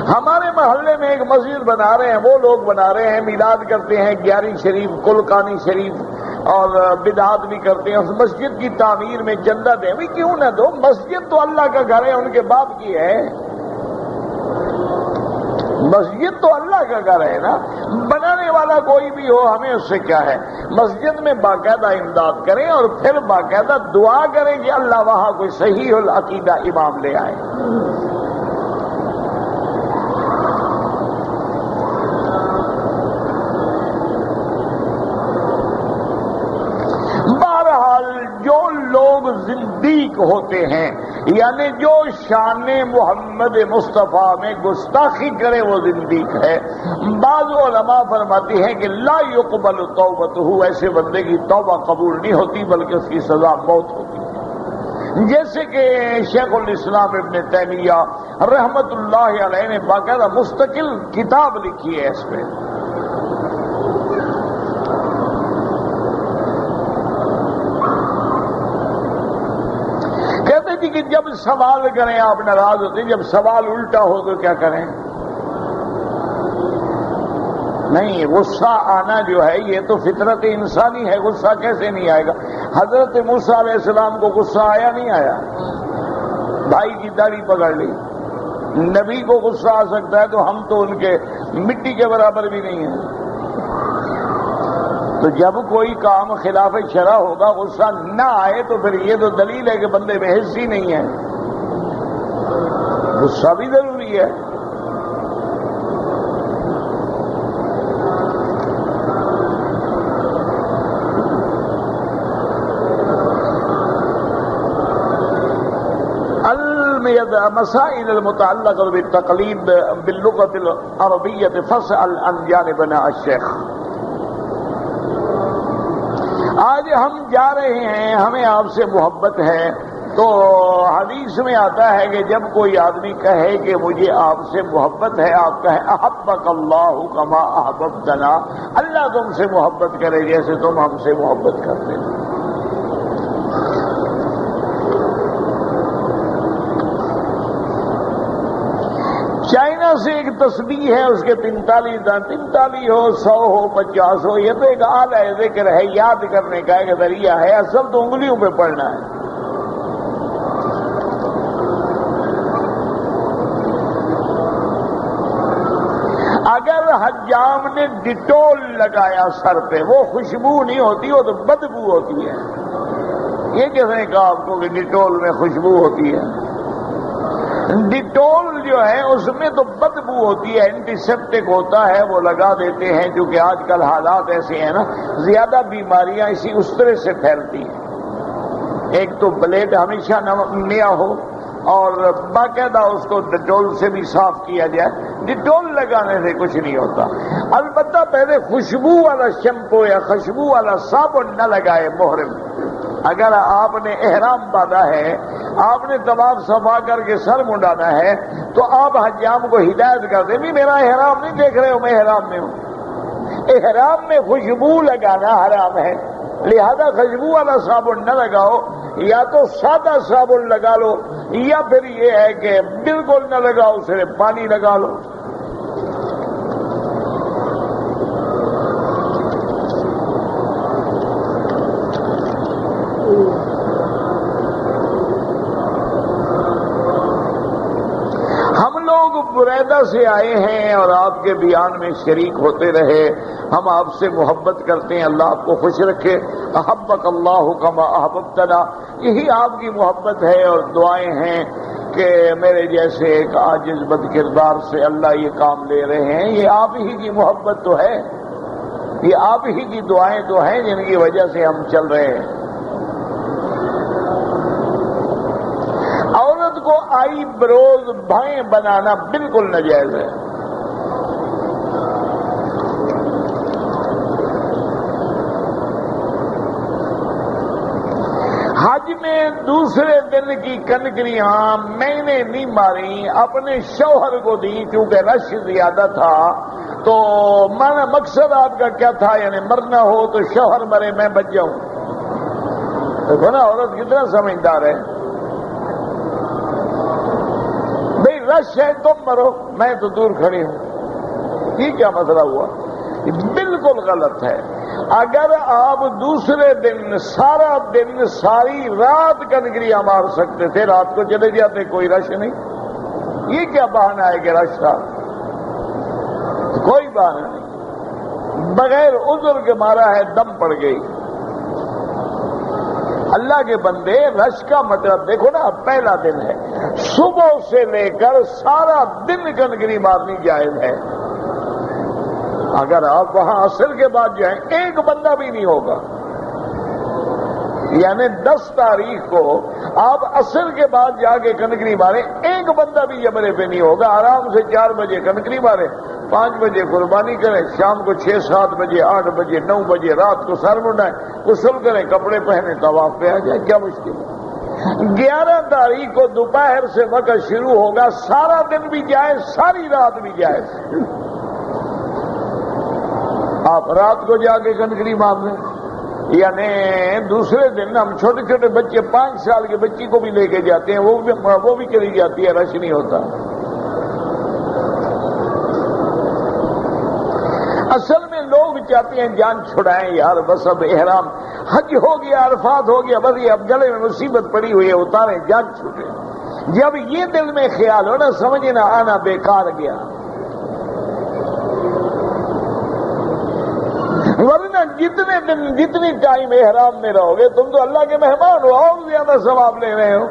ہمارے محلے میں ایک مسجد بنا رہے ہیں، وہ لوگ بنا رہے ہیں، میلاد کرتے ہیں، 11 شریف، کلکانی شریف، اور بدعات بھی کرتے ہیں. اس مسجد کی تعمیر میں چندہ دیں. بھی کیوں نہ دو؟ مسجد تو اللہ کا گھر ہے، ان کے باپ کی ہے. مسجد تو اللہ کا گھر ہے نا، بنانے والا کوئی بھی ہو، ہمیں اس سے کیا ہے؟ مسجد میں باقاعدہ امداد کریں اور پھر باقاعدہ دعا کریں کہ اللہ وہاں کوئی صحیح العقیدہ امام لے آئے. جو لوگ زندیق ہوتے ہیں، یعنی جو شان محمد مصطفیٰ میں گستاخی کرے وہ زندیق ہے. بعض علماء فرماتے ہیں کہ لا یقبل توبتہ، ایسے بندے کی توبہ قبول نہیں ہوتی بلکہ اس کی سزا موت ہوتی ہے. جیسے کہ شیخ الاسلام ابن تیمیہ رحمت اللہ علیہ نے باقاعدہ مستقل کتاب لکھی ہے اس پہ. کہتے تھے کہ جب سوال کریں آپ ناراض ہوتے، جب سوال الٹا ہو تو کیا کریں؟ نہیں، غصہ آنا جو ہے یہ تو فطرت انسانی ہے، غصہ کیسے نہیں آئے گا؟ حضرت موسیٰ علیہ السلام کو غصہ آیا نہیں آیا؟ بھائی کی داڑھی پکڑ لی. نبی کو غصہ آ سکتا ہے تو ہم تو ان کے مٹی کے برابر بھی نہیں ہیں. تو جب کوئی کام خلاف شرع ہوگا غصہ نہ آئے تو پھر یہ تو دلیل ہے کہ بندے میں حس ہی نہیں ہے. غصہ بھی ضروری ہے. مسائل المتعلقة بالتقليد باللغة العربية فاسأل عن جانبنا الشيخ. آج ہم جا رہے ہیں، ہمیں آپ سے محبت ہے، تو حدیث میں آتا ہے کہ جب کوئی آدمی کہے کہ مجھے آپ سے محبت ہے، آپ کہیں احبک اللہ کما احببتنا، اللہ تم سے محبت کرے جیسے تم ہم سے محبت کرتے ہیں. چائنا سے ایک تسبیح ہے، اس کے 45 دان، 45 ہو 100 ہو 50 ہو، یہ تو ایک اعلی ذکر ہے، یاد کرنے کا ایک ذریعہ ہے، اصل تو انگلیوں پہ پڑھنا ہے. اگر حجام نے ڈٹول لگایا سر پہ، وہ خوشبو نہیں ہوتی، وہ تو بدبو ہوتی ہے. یہ کس نے کہا آپ کو کہ ڈٹول میں خوشبو ہوتی ہے؟ ڈٹول جو ہے اس میں تو بدبو ہوتی ہے، اینٹی سیپٹک ہوتا ہے، وہ لگا دیتے ہیں. کیونکہ آج کل حالات ایسے ہیں نا، زیادہ بیماریاں اسی اس طرح سے پھیلتی ہیں. ایک تو بلیڈ ہمیشہ نیا ہو اور باقاعدہ اس کو ڈٹول سے بھی صاف کیا جائے. ڈٹول لگانے سے کچھ نہیں ہوتا. البتہ پہلے خوشبو والا شیمپو یا خوشبو والا صابن نہ لگائے محرم. اگر آپ نے احرام باندھا ہے آپ نے طواف صفا کر کے سر منڈانا ہے تو آپ حجام کو ہدایت کر دیں بھی میرا احرام نہیں دیکھ رہے ہو، میں احرام میں ہوں۔ احرام میں خوشبو لگانا حرام ہے، لہذا خوشبو والا صابن نہ لگاؤ، یا تو سادہ صابن لگا لو یا پھر یہ ہے کہ بالکل نہ لگاؤ، صرف پانی لگا لو۔ بریدہ سے آئے ہیں اور آپ کے بیان میں شریک ہوتے رہے، ہم آپ سے محبت کرتے ہیں، اللہ آپ کو خوش رکھے۔ احبک اللہ کما احببتنا، یہی آپ کی محبت ہے اور دعائیں ہیں کہ میرے جیسے ایک عاجز بد کردار سے اللہ یہ کام لے رہے ہیں، یہ آپ ہی کی محبت تو ہے، یہ آپ ہی کی دعائیں تو ہیں جن کی وجہ سے ہم چل رہے ہیں۔ عورت کو آئی بروز بھائیں بنانا بالکل ناجائز ہے۔ حج میں دوسرے دن کی کنکریاں میں نے نہیں ماری، اپنے شوہر کو دی کیونکہ رش زیادہ تھا۔ تو مانا مقصد آپ کا کیا تھا؟ یعنی مرنا ہو تو شوہر مرے میں بچ جاؤں۔ دیکھو نا عورت کتنا سمجھدار ہے، رش ہے تم مرو، میں تو دور کھڑی ہوں، یہ کیا مسئلہ ہوا؟ بالکل غلط ہے۔ اگر آپ دوسرے دن سارا دن ساری رات کنکریاں مار سکتے تھے، رات کو چلے جاتے، کوئی رش نہیں، یہ کیا بہانہ ہے کہ رش تھا؟ کوئی بہانہ نہیں، بغیر عذر کے مارا ہے، دم پڑ گئی۔ اللہ کے بندے، رش کا مطلب دیکھو نا، پہلا دن ہے، صبح سے لے کر سارا دن کنکری مارنی جائز ہے۔ اگر آپ وہاں عصر کے بعد جائیں، ایک بندہ بھی نہیں ہوگا، یعنی 10 تاریخ کو آپ عصر کے بعد جا کے کنکری ماریں، ایک بندہ بھی جمرے پہ نہیں ہوگا، آرام سے 4 بجے کنکری ماریں، 5 بجے قربانی کریں، شام کو 6 7 بجے 8 بجے 9 بجے رات کو سر منڈائیں، غسل کریں، کپڑے پہنے، طواف پہ آ جائیں، کیا مشکل ہے؟ 11 تاریخ کو دوپہر سے وقت شروع ہوگا، سارا دن بھی جائز، ساری رات بھی جائز، آپ رات کو جا کے کنکری مار لیں۔ یعنی دوسرے دن ہم چھوٹے چھوٹے بچے، 5 سال کے بچی کو بھی لے کے جاتے ہیں، وہ بھی چلی جاتی ہے، رش نہیں ہوتا۔ اصل میں لوگ چاہتے ہیں جان چھڑائیں یار، بس اب احرام حج ہو گیا، عرفات ہو گیا، بس یہ اب گلے میں مصیبت پڑی ہوئی ہے، اتاریں، جان چھوٹے۔ جب یہ دل میں خیال ہو نا، سمجھے نا آنا بیکار گیا، ورنہ جتنے دن جتنی ٹائم احرام میں رہو گے تم تو اللہ کے مہمان ہو، اور زیادہ ثواب لے رہے ہو۔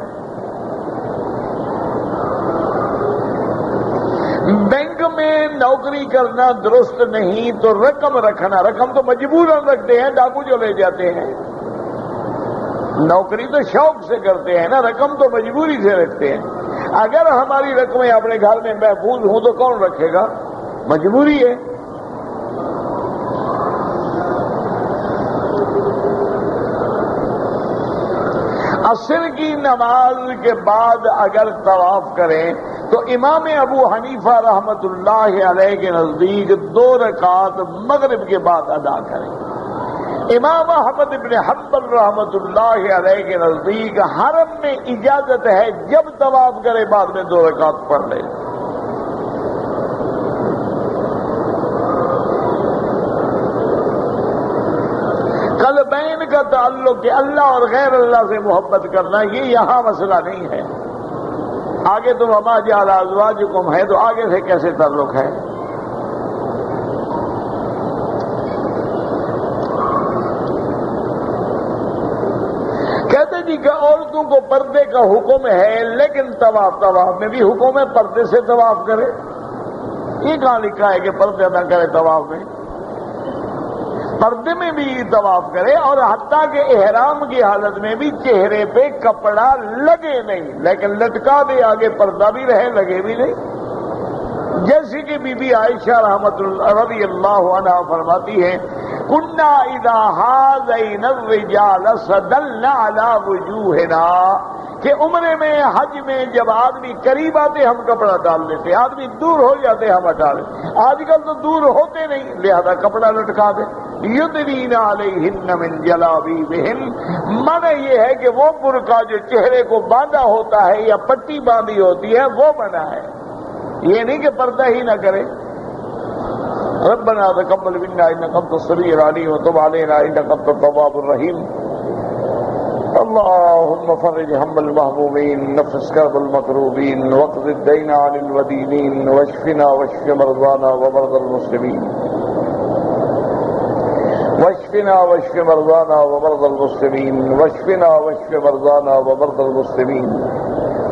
بینک میں نوکری کرنا درست نہیں تو رقم رکھنا، رقم تو مجبوراً رکھتے ہیں، ڈاکو جو لے جاتے ہیں، نوکری تو شوق سے کرتے ہیں نا، رقم تو مجبوری سے رکھتے ہیں۔ اگر ہماری رقمیں اپنے گھر میں محفوظ ہوں تو کون رکھے گا؟ مجبوری ہے۔ عصر کی نماز کے بعد اگر طواف کریں تو امام ابو حنیفہ رحمت اللہ علیہ کے نزدیک 2 رکعات مغرب کے بعد ادا کریں۔ امام احمد بن حنبل رحمت اللہ علیہ کے نزدیک حرم میں اجازت ہے جب طواف کرے بعد میں 2 رکعات پڑھ لے۔ قلبین کا تعلق کہ اللہ اور غیر اللہ سے محبت کرنا، یہ یہاں مسئلہ نہیں ہے۔ آگے تو وما جعل ازواجکم ہے، تو آگے سے کیسے تعلق ہے؟ کہتے جی کہ عورتوں کو پردے کا حکم ہے، لیکن طواف میں بھی حکم ہے پردے سے طواف کرے۔ یہ کہاں لکھا ہے کہ پردے نہ کرے طواف میں؟ پردے میں بھی طواف کرے، اور حتیٰ کہ احرام کی حالت میں بھی چہرے پہ کپڑا لگے نہیں، لیکن لٹکا دے، آگے پردہ بھی رہے، لگے بھی نہیں۔ جیسے کہ بی بی عائشہ رضی اللہ عنہا فرماتی ہے کنا اذا ہذین الرجال صدلنا علی وجوہنا، کہ عمرے میں حج میں جب آدمی قریب آتے ہم کپڑا ڈال لیتے، آدمی دور ہو جاتے ہم ہٹا لیتے، آج کل تو دور ہوتے نہیں لہذا کپڑا لٹکا دے۔ یدنین علیہن من جلابیبہن، من یہ ہے کہ وہ برقع جو چہرے کو باندھا ہوتا ہے یا پٹی باندھی ہوتی ہے وہ بنا ہے، یہ نہیں کہ پردہ ہی نہ کرے۔ ربنا تقبل منا انك انت السميع العليم وتب علينا انك انت التواب الرحيم۔ اللهم فرج هم المهمومين، نفس كرب المكروبين، واقض الدين عن المدينين، واشفنا واشف مرضانا ومرضى المسلمين، واشفنا واشف مرضانا ومرضى المسلمين، واشفنا واشف مرضانا ومرضى المسلمين۔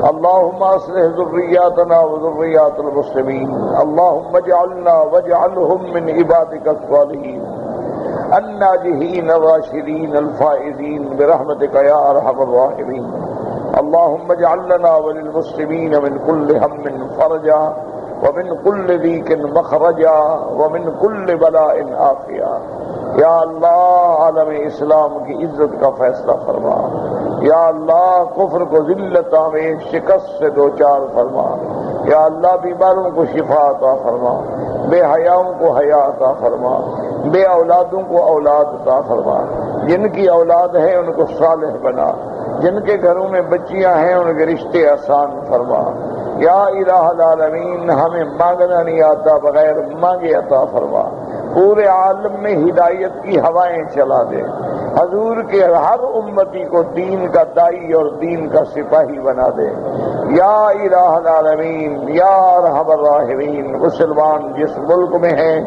اللهم اصلح ذرياتنا وذريات المسلمين، اللهم اجعلنا واجعلهم من عبادك الصالحين الناجحين الراشدين الفائزين برحمتك يا ارحم الراحمين۔ اللهم اجعل لنا وللمسلمين من كل هم فرجا، ومن كل ضيق مخرجا، ومن كل بلاء عافيا۔ یا اللہ عالم اسلام کی عزت کا فیصلہ فرما، یا اللہ کفر کو ذلت میں شکست سے دوچار فرما، یا اللہ بیماروں کو شفا عطا فرما، بے حیاؤں کو حیا عطا فرما، بے اولادوں کو اولاد عطا فرما، جن کی اولاد ہے ان کو صالح بنا، جن کے گھروں میں بچیاں ہیں ان کے رشتے آسان فرما۔ یا الہ العالمین ہمیں مانگنا نہیں آتا، بغیر مانگے عطا فرما، پورے عالم میں ہدایت کی ہوائیں چلا دے، حضور کے ہر امتی کو دین کا دائی اور دین کا سپاہی بنا دے۔ یا الہ العالمین یا ارحم الراحمین، مسلمان جس ملک میں ہیں،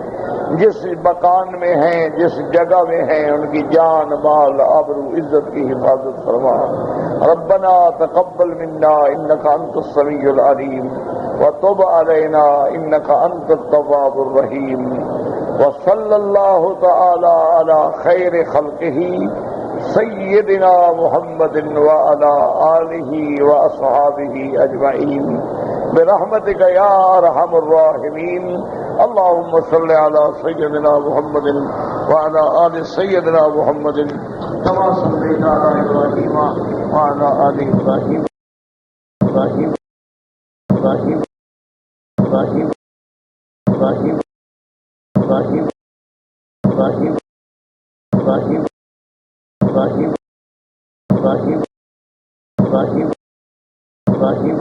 جس مکان میں ہیں، جس جگہ میں ہیں، ان کی جان مال آبرو عزت کی حفاظت فرما۔ ربنا تقبل منا انک انت السمیع العلیم وتب علینا انک انت التواب الرحیم۔ وصلی اللہ تعالی علی خیر خلقہ سیدنا محمد وعلی آلہ واصحابہ اجمعین برحمتک یا ارحم الراحمین۔ اللہم صلی علی سیدنا محمد وعلی آل سیدنا محمد کما صلیت علی ابراہیم وعلی آل ابراہیم ابراہیم ابراہیم ابراہیم ابراہیم ابراہیم ابراہیم ابراہیم ابراہیم ابراہیم ابراہیم ابراہیم